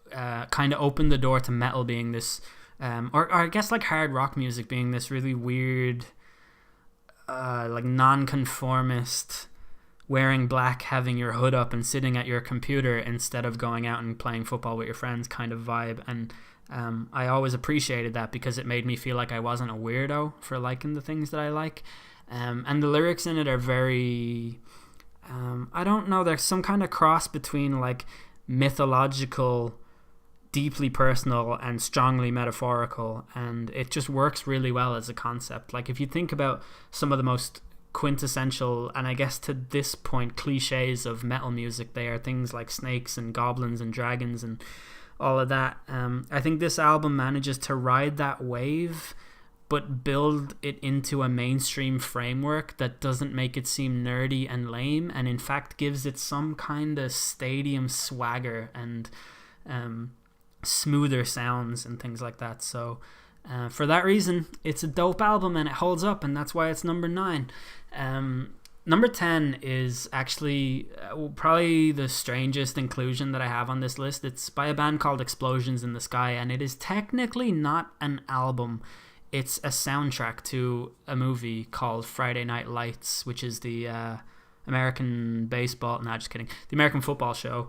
kind of opened the door to metal being this, or I guess like hard rock music being this really weird, like non-conformist, wearing black, having your hood up and sitting at your computer instead of going out and playing football with your friends kind of vibe. And I always appreciated that because it made me feel like I wasn't a weirdo for liking the things that I like. And the lyrics in it are very, I don't know, there's some kind of cross between like mythological, deeply personal, and strongly metaphorical, and it just works really well as a concept. Like if you think about some of the most quintessential, and I guess to this point cliches of metal music, they are things like snakes and goblins and dragons and all of that. I think this album manages to ride that wave but build it into a mainstream framework that doesn't make it seem nerdy and lame, and in fact gives it some kind of stadium swagger and smoother sounds and things like that. So for that reason, it's a dope album and it holds up, and that's why it's number 9. Number 10 is actually probably the strangest inclusion that I have on this list. It's by a band called Explosions in the Sky, and it is technically not an album. It's a soundtrack to a movie called Friday Night Lights, which is the American baseball, no, just kidding, the American football show.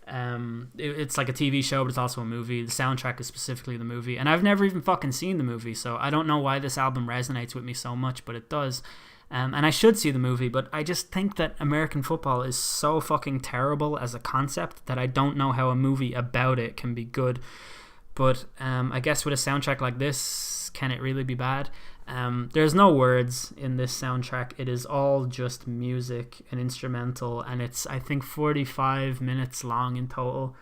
It's like a TV show, but it's also a movie. The soundtrack is specifically the movie, and I've never even fucking seen the movie, so I don't know why this album resonates with me so much, but it does. And I should see the movie, but I just think that American football is so fucking terrible as a concept that I don't know how a movie about it can be good. But I guess with a soundtrack like this, can it really be bad? There's no words in this soundtrack. It is all just music and instrumental, and it's, I think, 45 minutes long in total,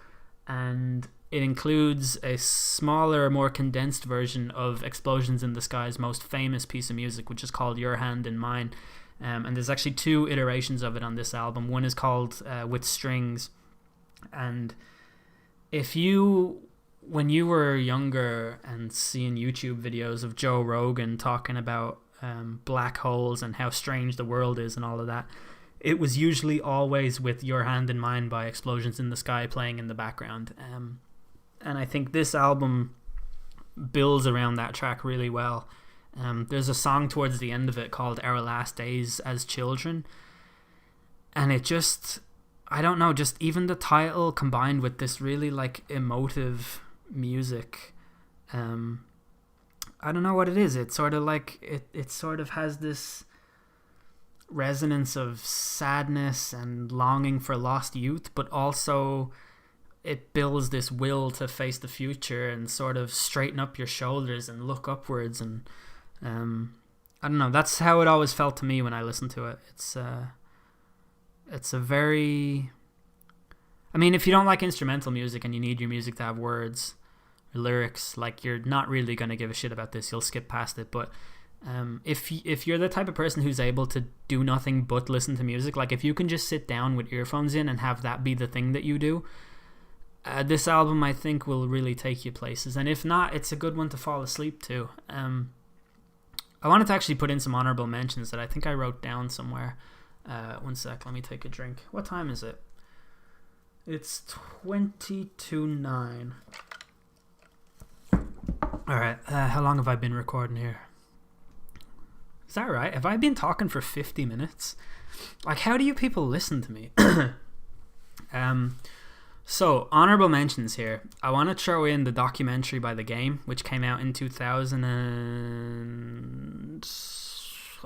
and it includes a smaller, more condensed version of Explosions in the Sky's most famous piece of music, which is called Your Hand in Mine. And there's actually 2 iterations of it on this album. One is called With Strings, and if you, when you were younger and seeing YouTube videos of Joe Rogan talking about black holes and how strange the world is and all of that, it was usually always with Your Hand in Mine by Explosions in the Sky playing in the background. And I think this album builds around that track really well. There's a song towards the end of it called Our Last Days as Children, and it just, I don't know, just even the title combined with this really like emotive music, I don't know what it is. It's sort of like it sort of has this resonance of sadness and longing for lost youth, but also it builds this will to face the future and sort of straighten up your shoulders and look upwards. And I don't know, that's how it always felt to me when I listened to it. It's a very, I mean, if you don't like instrumental music and you need your music to have words or lyrics, like, you're not really going to give a shit about this. You'll skip past it. But if you're the type of person who's able to do nothing but listen to music, like if you can just sit down with earphones in and have that be the thing that you do, this album, I think, will really take you places. And if not, it's a good one to fall asleep to. I wanted to actually put in some honorable mentions that I think I wrote down somewhere. One sec, let me take a drink. What time is it? It's 22:09. Alright, how long have I been recording here? Is that right? Have I been talking for 50 minutes? Like, how do you people listen to me? So, honorable mentions here. I want to throw in the documentary by The Game, which came out in 2000 and...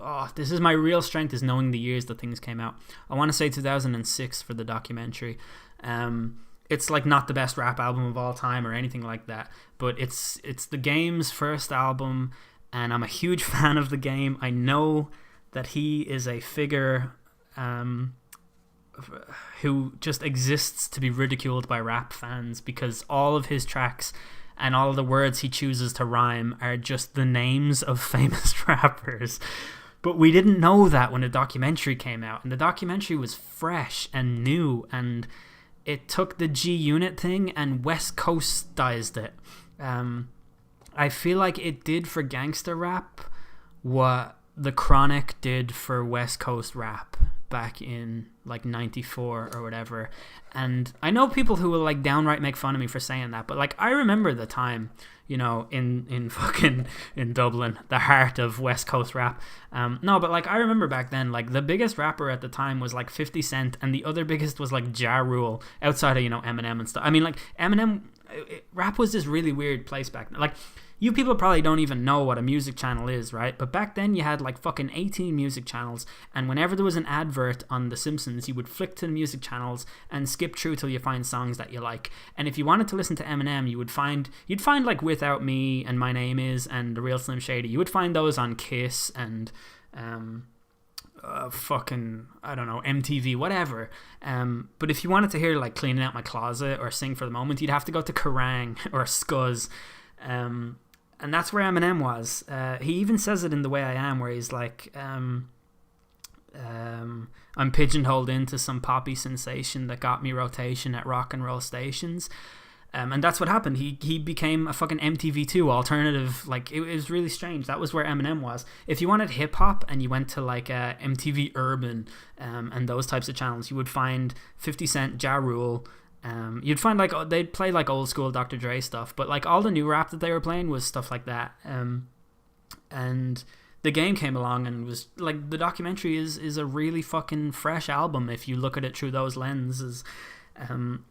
Oh, this is my real strength, is knowing the years that things came out. I want to say 2006 for the documentary. it's like not the best rap album of all time or anything like that, but it's The Game's first album, and I'm a huge fan of The Game. I know that he is a figure who just exists to be ridiculed by rap fans, because all of his tracks and all of the words he chooses to rhyme are just the names of famous rappers. But we didn't know that when the documentary came out, and the documentary was fresh and new, and it took the G Unit thing and West Coastized it. I feel like it did for gangster rap what The Chronic did for West Coast rap back in like 94 or whatever. And I know people who will like downright make fun of me for saying that, but like I remember the time, you know, in fucking in Dublin, the heart of West Coast rap. No, but like I remember back then, like the biggest rapper at the time was like 50 Cent, and the other biggest was like Ja Rule, outside of, you know, Eminem and stuff. I mean, like Eminem, rap was this really weird place back then. Like, you people probably don't even know what a music channel is, right? But back then you had like fucking 18 music channels, and whenever there was an advert on The Simpsons, you would flick to the music channels and skip through till you find songs that you like. And if you wanted to listen to Eminem, you'd find like Without Me and My Name Is and The Real Slim Shady. You would find those on Kiss and fucking, I don't know, MTV, whatever. But if you wanted to hear like Cleaning Out My Closet or Sing for the Moment, you'd have to go to Kerrang or Scuzz. And that's where Eminem was. He even says it in The Way I Am, where he's like, I'm pigeonholed into some poppy sensation that got me rotation at rock and roll stations. And that's what happened. He became a fucking MTV2 alternative. Like, it was really strange. That was where Eminem was. If you wanted hip hop and you went to like MTV Urban and those types of channels, you would find 50 Cent, Ja Rule. You'd find like they'd play like old school Dr. Dre stuff, but like all the new rap that they were playing was stuff like that. And The Game came along and was like, the documentary is a really fucking fresh album if you look at it through those lenses.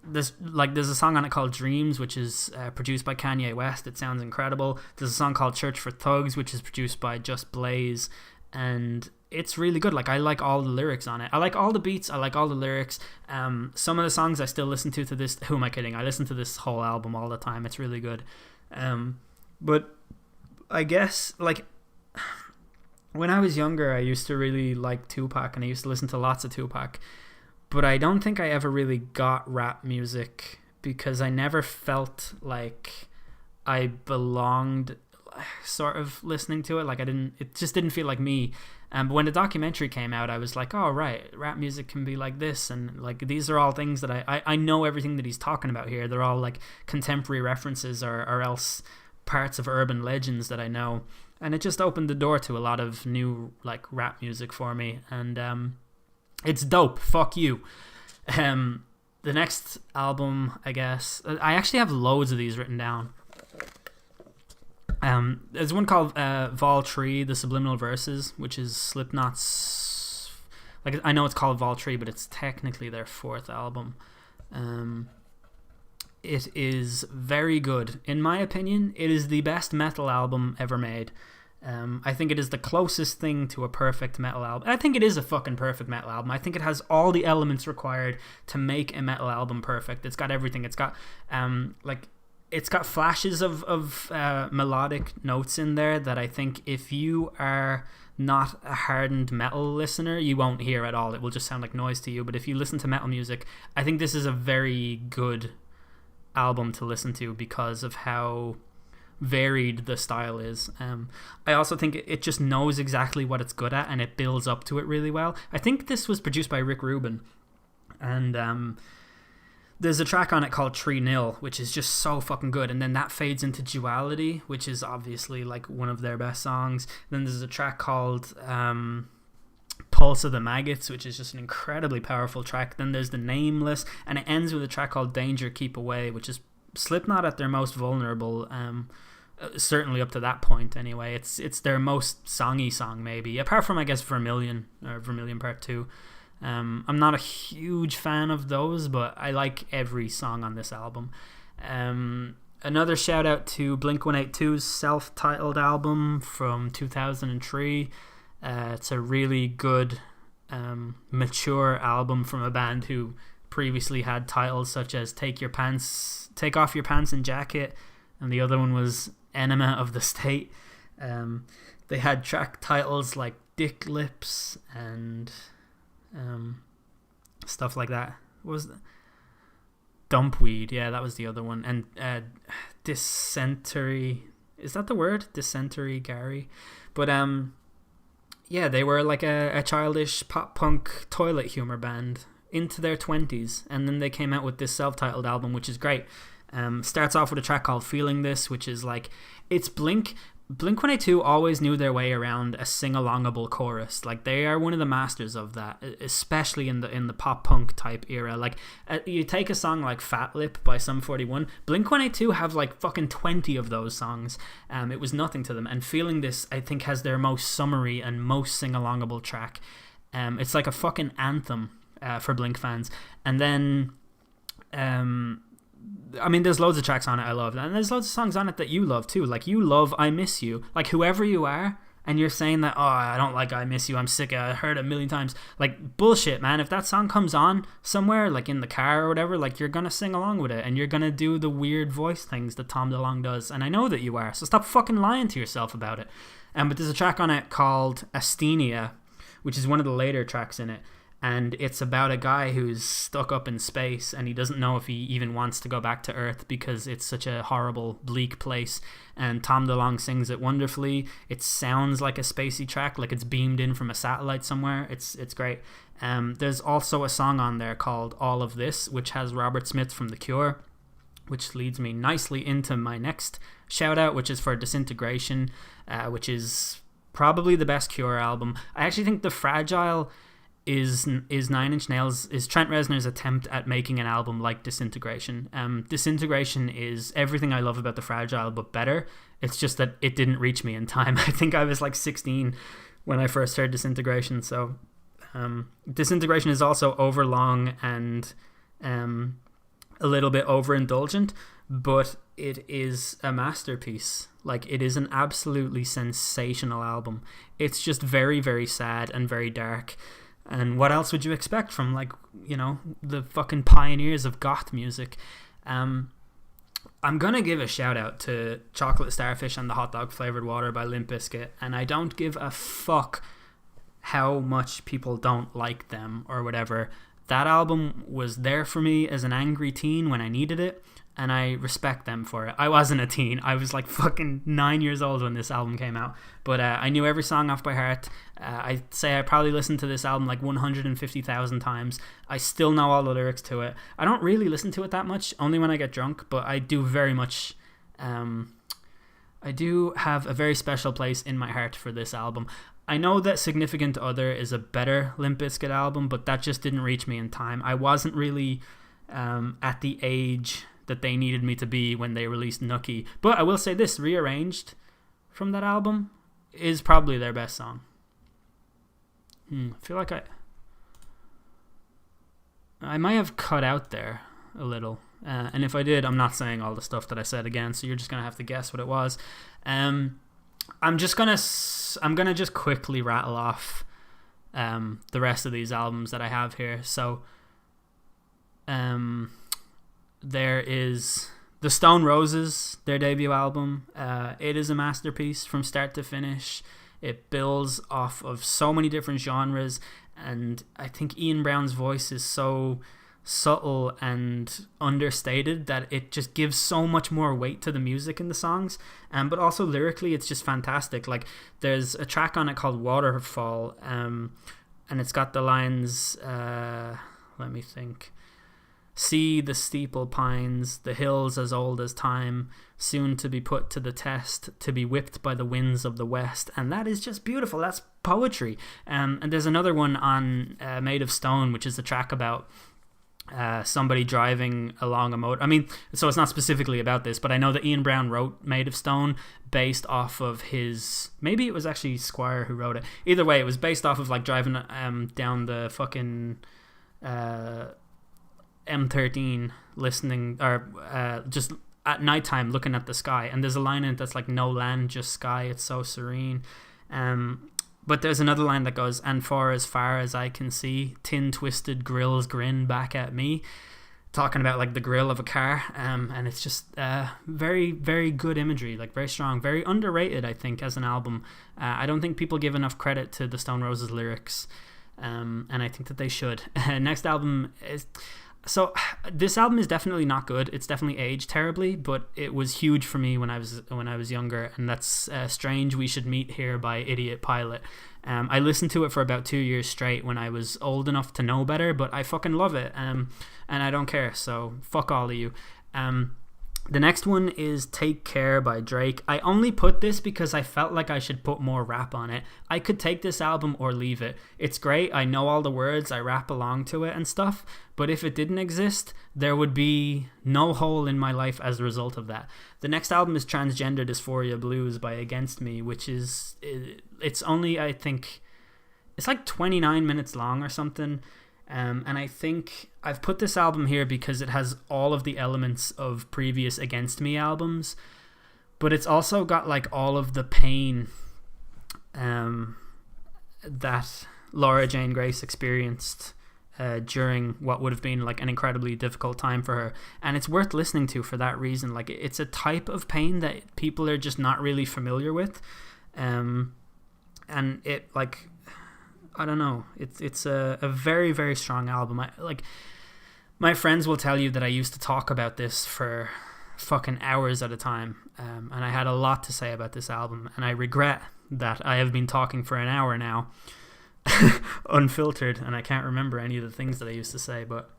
There's a song on it called Dreams, which is produced by Kanye West. It sounds incredible. There's a song called Church for Thugs, which is produced by Just Blaze, and it's really good. Like, I like all the lyrics on it. I like all the beats. I like all the lyrics. Some of the songs I still listen to this. Who am I kidding? I listen to this whole album all the time. It's really good. But I guess, like, when I was younger, I used to really like Tupac, and I used to listen to lots of Tupac. But I don't think I ever really got rap music because I never felt like I belonged sort of listening to it. Like, it just didn't feel like me. But when the documentary came out, I was like, oh, right, rap music can be like this, and like these are all things that I know everything that he's talking about here. They're all like contemporary references or else parts of urban legends that I know. And it just opened the door to a lot of new like rap music for me, and it's dope. Fuck you. The next album, I guess, I actually have loads of these written down. There's one called Vol Tree, The Subliminal Verses, which is Slipknot's, like, I know it's called Vol Tree, but it's technically their fourth album. It is very good. In my opinion, it is the best metal album ever made. I think it is the closest thing to a perfect metal album. I think it is a fucking perfect metal album. I think it has all the elements required to make a metal album perfect. It's got everything. It's got it's got flashes of melodic notes in there that I think if you are not a hardened metal listener, you won't hear at all. It will just sound like noise to you. But if you listen to metal music, I think this is a very good album to listen to because of how varied the style is. I also think it just knows exactly what it's good at, and it builds up to it really well. I think this was produced by Rick Rubin, and there's a track on it called 3-0, which is just so fucking good, and then that fades into Duality, which is obviously like one of their best songs. Then there's a track called Pulse of the Maggots, which is just an incredibly powerful track. Then there's The Nameless, and it ends with a track called Danger Keep Away, which is Slipknot at their most vulnerable, certainly up to that point anyway. It's their most songy song, maybe, apart from, I guess, Vermilion or Vermilion Part 2. I'm not a huge fan of those, but I like every song on this album. Another shout out to Blink-182's self-titled album from 2003. It's a really good mature album from a band who previously had titles such as Take Off Your Pants and Jacket, and the other one was Enema of the State. They had track titles like Dick Lips and stuff like that. What was the Dumpweed? Yeah, that was the other one. And Dysentery, is that the word? Dysentery Gary. But yeah, they were like a childish pop punk toilet humor band into their 20s, and then they came out with this self-titled album, which is great. Starts off with a track called Feeling This, which is like, it's Blink 182 always knew their way around a sing-alongable chorus. Like, they are one of the masters of that, especially in the pop punk type era. Like, you take a song like Fat Lip by Sum 41, Blink 182 have like fucking 20 of those songs. It was nothing to them. And Feeling This, I think, has their most summary and most sing-alongable track. It's like a fucking anthem for Blink fans. And then I mean, there's loads of tracks on it I love, and there's loads of songs on it that you love too. Like, you love I Miss You. Like, whoever you are, and you're saying that, oh, I don't like I Miss You, I'm sick of it, I heard it a million times. Like, bullshit, man. If that song comes on somewhere, like in the car or whatever, like, you're gonna sing along with it, and you're gonna do the weird voice things that Tom DeLonge does, and I know that you are, so stop fucking lying to yourself about it. But there's a track on it called Asthenia, which is one of the later tracks in it. And it's about a guy who's stuck up in space, and he doesn't know if he even wants to go back to Earth because it's such a horrible, bleak place. And Tom DeLonge sings it wonderfully. It sounds like a spacey track, like it's beamed in from a satellite somewhere. It's great. There's also a song on there called All of This, which has Robert Smith from The Cure, which leads me nicely into my next shout out, which is for Disintegration, which is probably the best Cure album. I actually think The Fragile is Nine Inch Nails, is Trent Reznor's attempt at making an album like Disintegration. Disintegration is everything I love about The Fragile, but better. It's just that it didn't reach me in time. I think I was like 16 when I first heard Disintegration. So Disintegration is also overlong and a little bit overindulgent, but it is a masterpiece. Like, it is an absolutely sensational album. It's just very, very sad and very dark. And what else would you expect from, like, you know, the fucking pioneers of goth music? I'm going to give a shout out to Chocolate Starfish and the Hot Dog Flavored Water by Limp Bizkit. And I don't give a fuck how much people don't like them or whatever. That album was there for me as an angry teen when I needed it. And I respect them for it. I wasn't a teen. I was like fucking 9 years old when this album came out. But I knew every song off by heart. I'd say I probably listened to this album like 150,000 times. I still know all the lyrics to it. I don't really listen to it that much, only when I get drunk. But I do very much... I do have a very special place in my heart for this album. I know that Significant Other is a better Limp Bizkit album, but that just didn't reach me in time. I wasn't really at the age that they needed me to be when they released Nookie. But I will say this, Rearranged from that album is probably their best song. I feel like I might have cut out there a little. And if I did, I'm not saying all the stuff that I said again, so you're just going to have to guess what it was. I'm gonna just quickly rattle off the rest of these albums that I have here. So there is the Stone Roses, their debut album. It is a masterpiece from start to finish. It builds off of so many different genres, and I think Ian Brown's voice is so subtle and understated that it just gives so much more weight to the music in the songs. But also lyrically, it's just fantastic. Like, there's a track on it called Waterfall, and it's got the lines, let me think. See the steeple pines, the hills as old as time, soon to be put to the test, to be whipped by the winds of the west. And that is just beautiful. That's poetry. And there's another one on Made of Stone, which is a track about somebody driving along a motor. I mean, so it's not specifically about this, but I know that Ian Brown wrote Made of Stone based off of his... Maybe it was actually Squire who wrote it. Either way, it was based off of like driving down the fucking... M13 listening, or just at nighttime looking at the sky, and there's a line in it that's like, no land, just sky, it's so serene. But there's another line that goes, "And for as far as I can see, tin twisted grills grin back at me," talking about like the grill of a car, and it's just very, very good imagery, like very strong, very underrated, I think, as an album. I don't think people give enough credit to the Stone Roses lyrics, and I think that they should. Next album is... So this album is definitely not good. It's definitely aged terribly, but it was huge for me when I was younger, and that's Strange We Should Meet Here by Idiot Pilot. I listened to it for about 2 years straight when I was old enough to know better, but I fucking love it, and I don't care, so fuck all of you. The next one is Take Care by Drake. I only put this because I felt like I should put more rap on it. I could take this album or leave it. It's great. I know all the words. I rap along to it and stuff. But if it didn't exist, there would be no hole in my life as a result of that. The next album is Transgender Dysphoria Blues by Against Me, which is... It's only, I think... It's like 29 minutes long or something. And I think I've put this album here because it has all of the elements of previous Against Me albums, but it's also got like all of the pain that Laura Jane Grace experienced during what would have been like an incredibly difficult time for her, and it's worth listening to for that reason. Like, it's a type of pain that people are just not really familiar with, and it, like, I don't know. It's a very, very strong album. Like, my friends will tell you that I used to talk about this for fucking hours at a time, and I had a lot to say about this album, and I regret that I have been talking for an hour now, unfiltered, and I can't remember any of the things that I used to say. But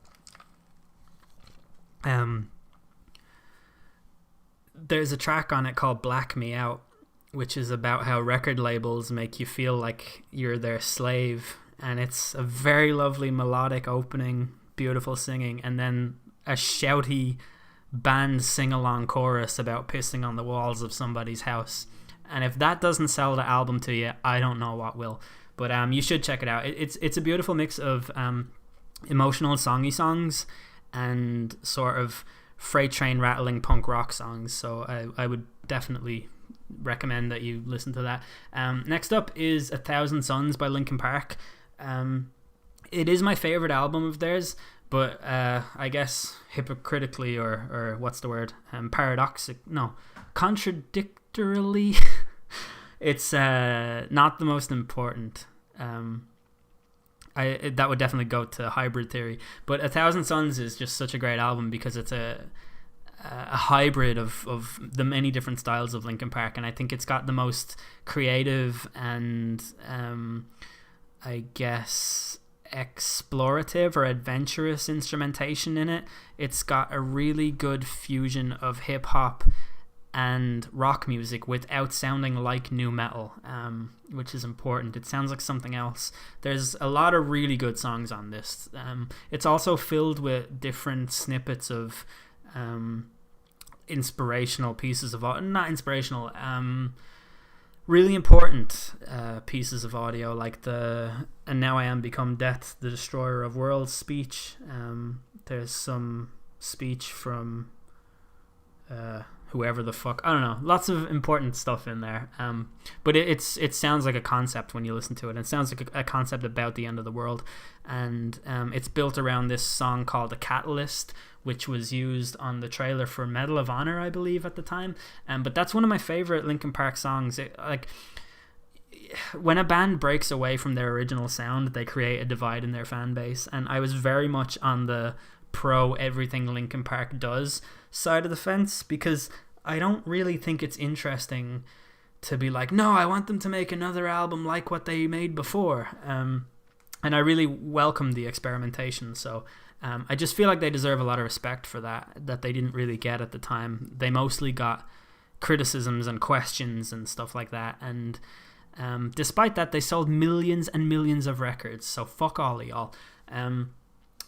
there's a track on it called Black Me Out, which is about how record labels make you feel like you're their slave, and it's a very lovely melodic opening, beautiful singing, and then a shouty band sing-along chorus about pissing on the walls of somebody's house. And if that doesn't sell the album to you, I don't know what will. But you should check it out. It's a beautiful mix of emotional songy songs and sort of freight train rattling punk rock songs, so I would definitely recommend that you listen to that. Next up is 1,000 Suns by Linkin Park. It is my favorite album of theirs, but I guess hypocritically, or what's the word, contradictorily, it's not the most important. That would definitely go to Hybrid Theory, but 1,000 Suns is just such a great album because it's a hybrid of the many different styles of Linkin Park, and I think it's got the most creative and I guess explorative or adventurous instrumentation in it. It's got a really good fusion of hip hop and rock music without sounding like nu metal, which is important. It sounds like something else. There's a lot of really good songs on this. It's also filled with different snippets of inspirational pieces of not inspirational, really important pieces of audio, like the "And Now I Am Become Death, the Destroyer of Worlds" speech. There's some speech from whoever the fuck, I don't know, lots of important stuff in there, but it sounds like a concept when you listen to it. It sounds like a concept about the end of the world, and it's built around this song called "The Catalyst," which was used on the trailer for Medal of Honor, I believe, at the time. But that's one of my favorite Linkin Park songs. When a band breaks away from their original sound, they create a divide in their fan base, and I was very much on the pro everything Linkin Park does side of the fence, because I don't really think it's interesting to be like, no, I want them to make another album like what they made before, and I really welcome the experimentation. So I just feel like they deserve a lot of respect for that they didn't really get at the time. They mostly got criticisms and questions and stuff like that, and despite that, they sold millions and millions of records, so fuck all of y'all.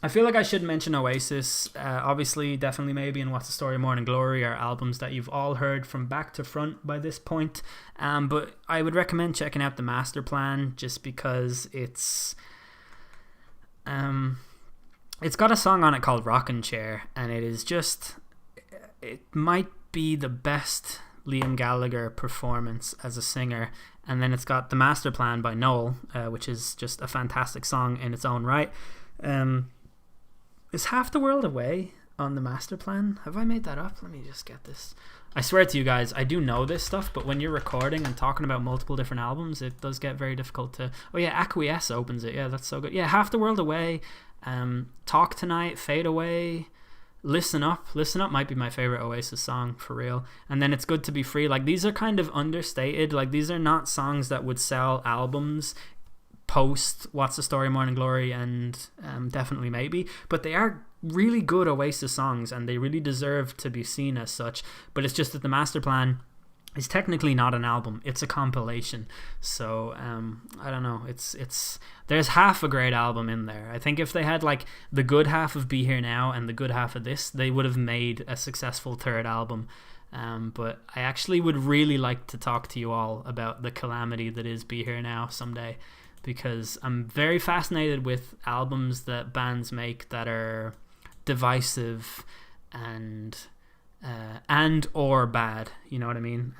I feel like I should mention Oasis. Obviously, Definitely Maybe and What's the Story, Morning Glory are albums that you've all heard from back to front by this point. But I would recommend checking out The Master Plan, just because it's got a song on it called Rockin' Chair, and it is just, it might be the best Liam Gallagher performance as a singer, and then it's got The Master Plan by Noel, which is just a fantastic song in its own right. Is Half the World Away on The Master Plan? Have I made that up? Let me just get this. I swear to you guys, I do know this stuff, but when you're recording and talking about multiple different albums, it does get very difficult to... Oh yeah, Acquiesce opens it. Yeah, that's so good. Yeah, Half the World Away, Talk Tonight, Fade Away, Listen Up. Listen Up might be my favorite Oasis song, for real. And then It's Good to Be Free. Like, these are kind of understated. Like, these are not songs that would sell albums post What's the Story, Morning Glory, and Definitely Maybe, but they are really good Oasis songs, and they really deserve to be seen as such. But it's just that The Master Plan is technically not an album, it's a compilation. So I don't know, it's there's half a great album in there. I think if they had like the good half of Be Here Now and the good half of this, they would have made a successful third album. But I actually would really like to talk to you all about the calamity that is Be Here Now someday, because I'm very fascinated with albums that bands make that are divisive and or bad, you know what I mean?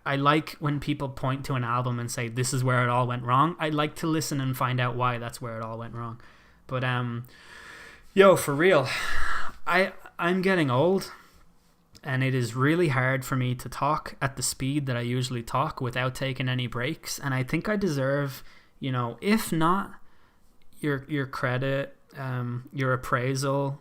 I like when people point to an album and say this is where it all went wrong. I like to listen and find out why that's where it all went wrong. But yo, for real, I'm getting old, and it is really hard for me to talk at the speed that I usually talk without taking any breaks. And I think I deserve, you know, if not your credit, your appraisal,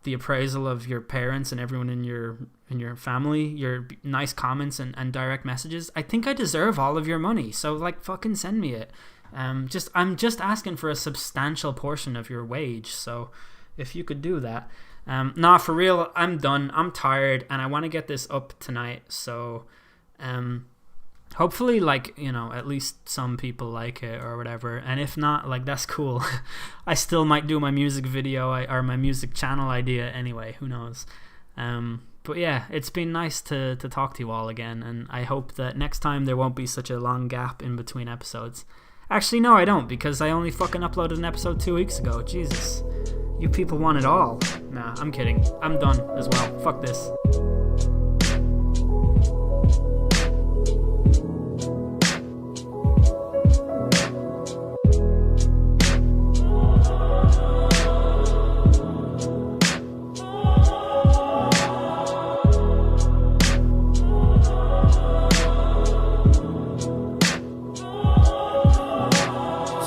the appraisal of your parents and everyone in your family, your nice comments and direct messages, I think I deserve all of your money. So like, fucking send me it. I'm just asking for a substantial portion of your wage. So if you could do that. Nah, for real, I'm done. I'm tired, and I want to get this up tonight. So, hopefully, like, you know, at least some people like it or whatever. And if not, like, that's cool. I still might do my music video or my music channel idea anyway. Who knows? But yeah, it's been nice to talk to you all again, and I hope that next time there won't be such a long gap in between episodes. Actually, no, I don't, because I only fucking uploaded an episode 2 weeks ago. Jesus. You people want it all. Nah, I'm kidding. I'm done as well. Fuck this.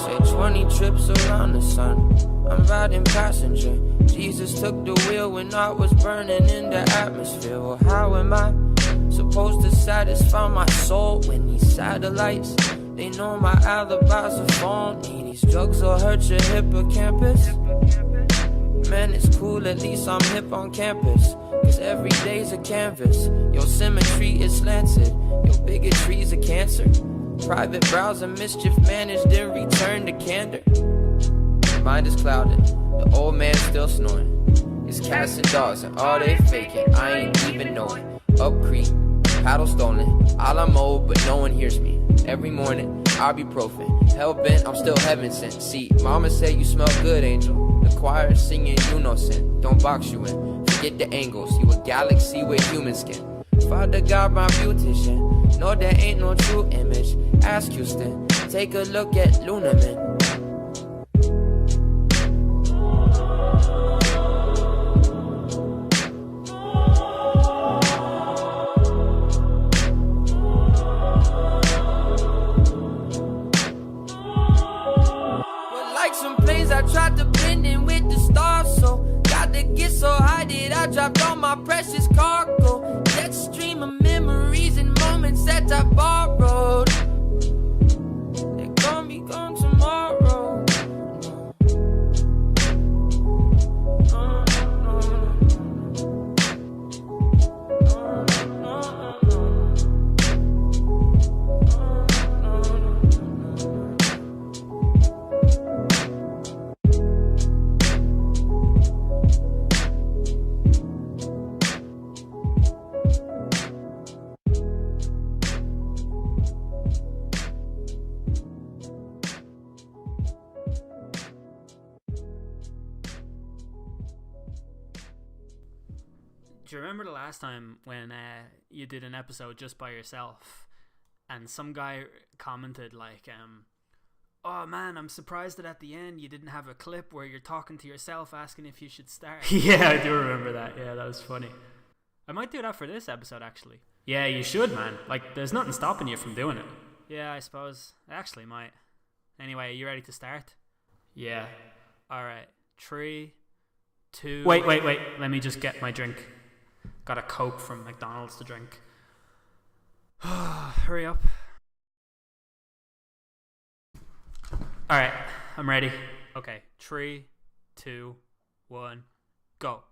Say 20 trips around the sun. I'm riding passenger. Jesus took the wheel when I was burning in the atmosphere. Well, how am I supposed to satisfy my soul when these satellites, they know my alibis are phony? These drugs will hurt your hippocampus. Man, it's cool, at least I'm hip on campus. Cause every day's a canvas. Your symmetry is slanted. Your bigotry's a cancer. Private browser mischief managed in return to candor. Mind is clouded, the old man still snoring. It's cats and dogs and all they faking, I ain't even knowing. Up creek, paddle stolen, a la mode, but no one hears me. Every morning, ibuprofen, hell bent, I'm still heaven sent. See, mama said you smell good, angel. The choir is singing unison, don't box you in. Forget the angles, you a galaxy with human skin. Father God, my beautician, no, there ain't no true image. Ask Houston, take a look at Lunaman. I tried to blend in with the stars, so got to get so high that I dropped all my precious cargo. That stream of memories and moments that I borrowed, they're gonna be gone tomorrow. remember the last time when you did an episode just by yourself, and some guy commented like, "Oh man, I'm surprised that at the end you didn't have a clip where you're talking to yourself asking if you should start." Yeah, I do remember that. Yeah, that was funny. I might do that for this episode, actually. Yeah, you should, man. Like, there's nothing stopping you from doing it. Yeah, I suppose. I actually might. Anyway, are you ready to start? Yeah. Alright. 3, 2... Wait. Let me just get my drink. Got a Coke from McDonald's to drink. Hurry up. Alright, I'm ready. Okay, 3, 2, 1, go.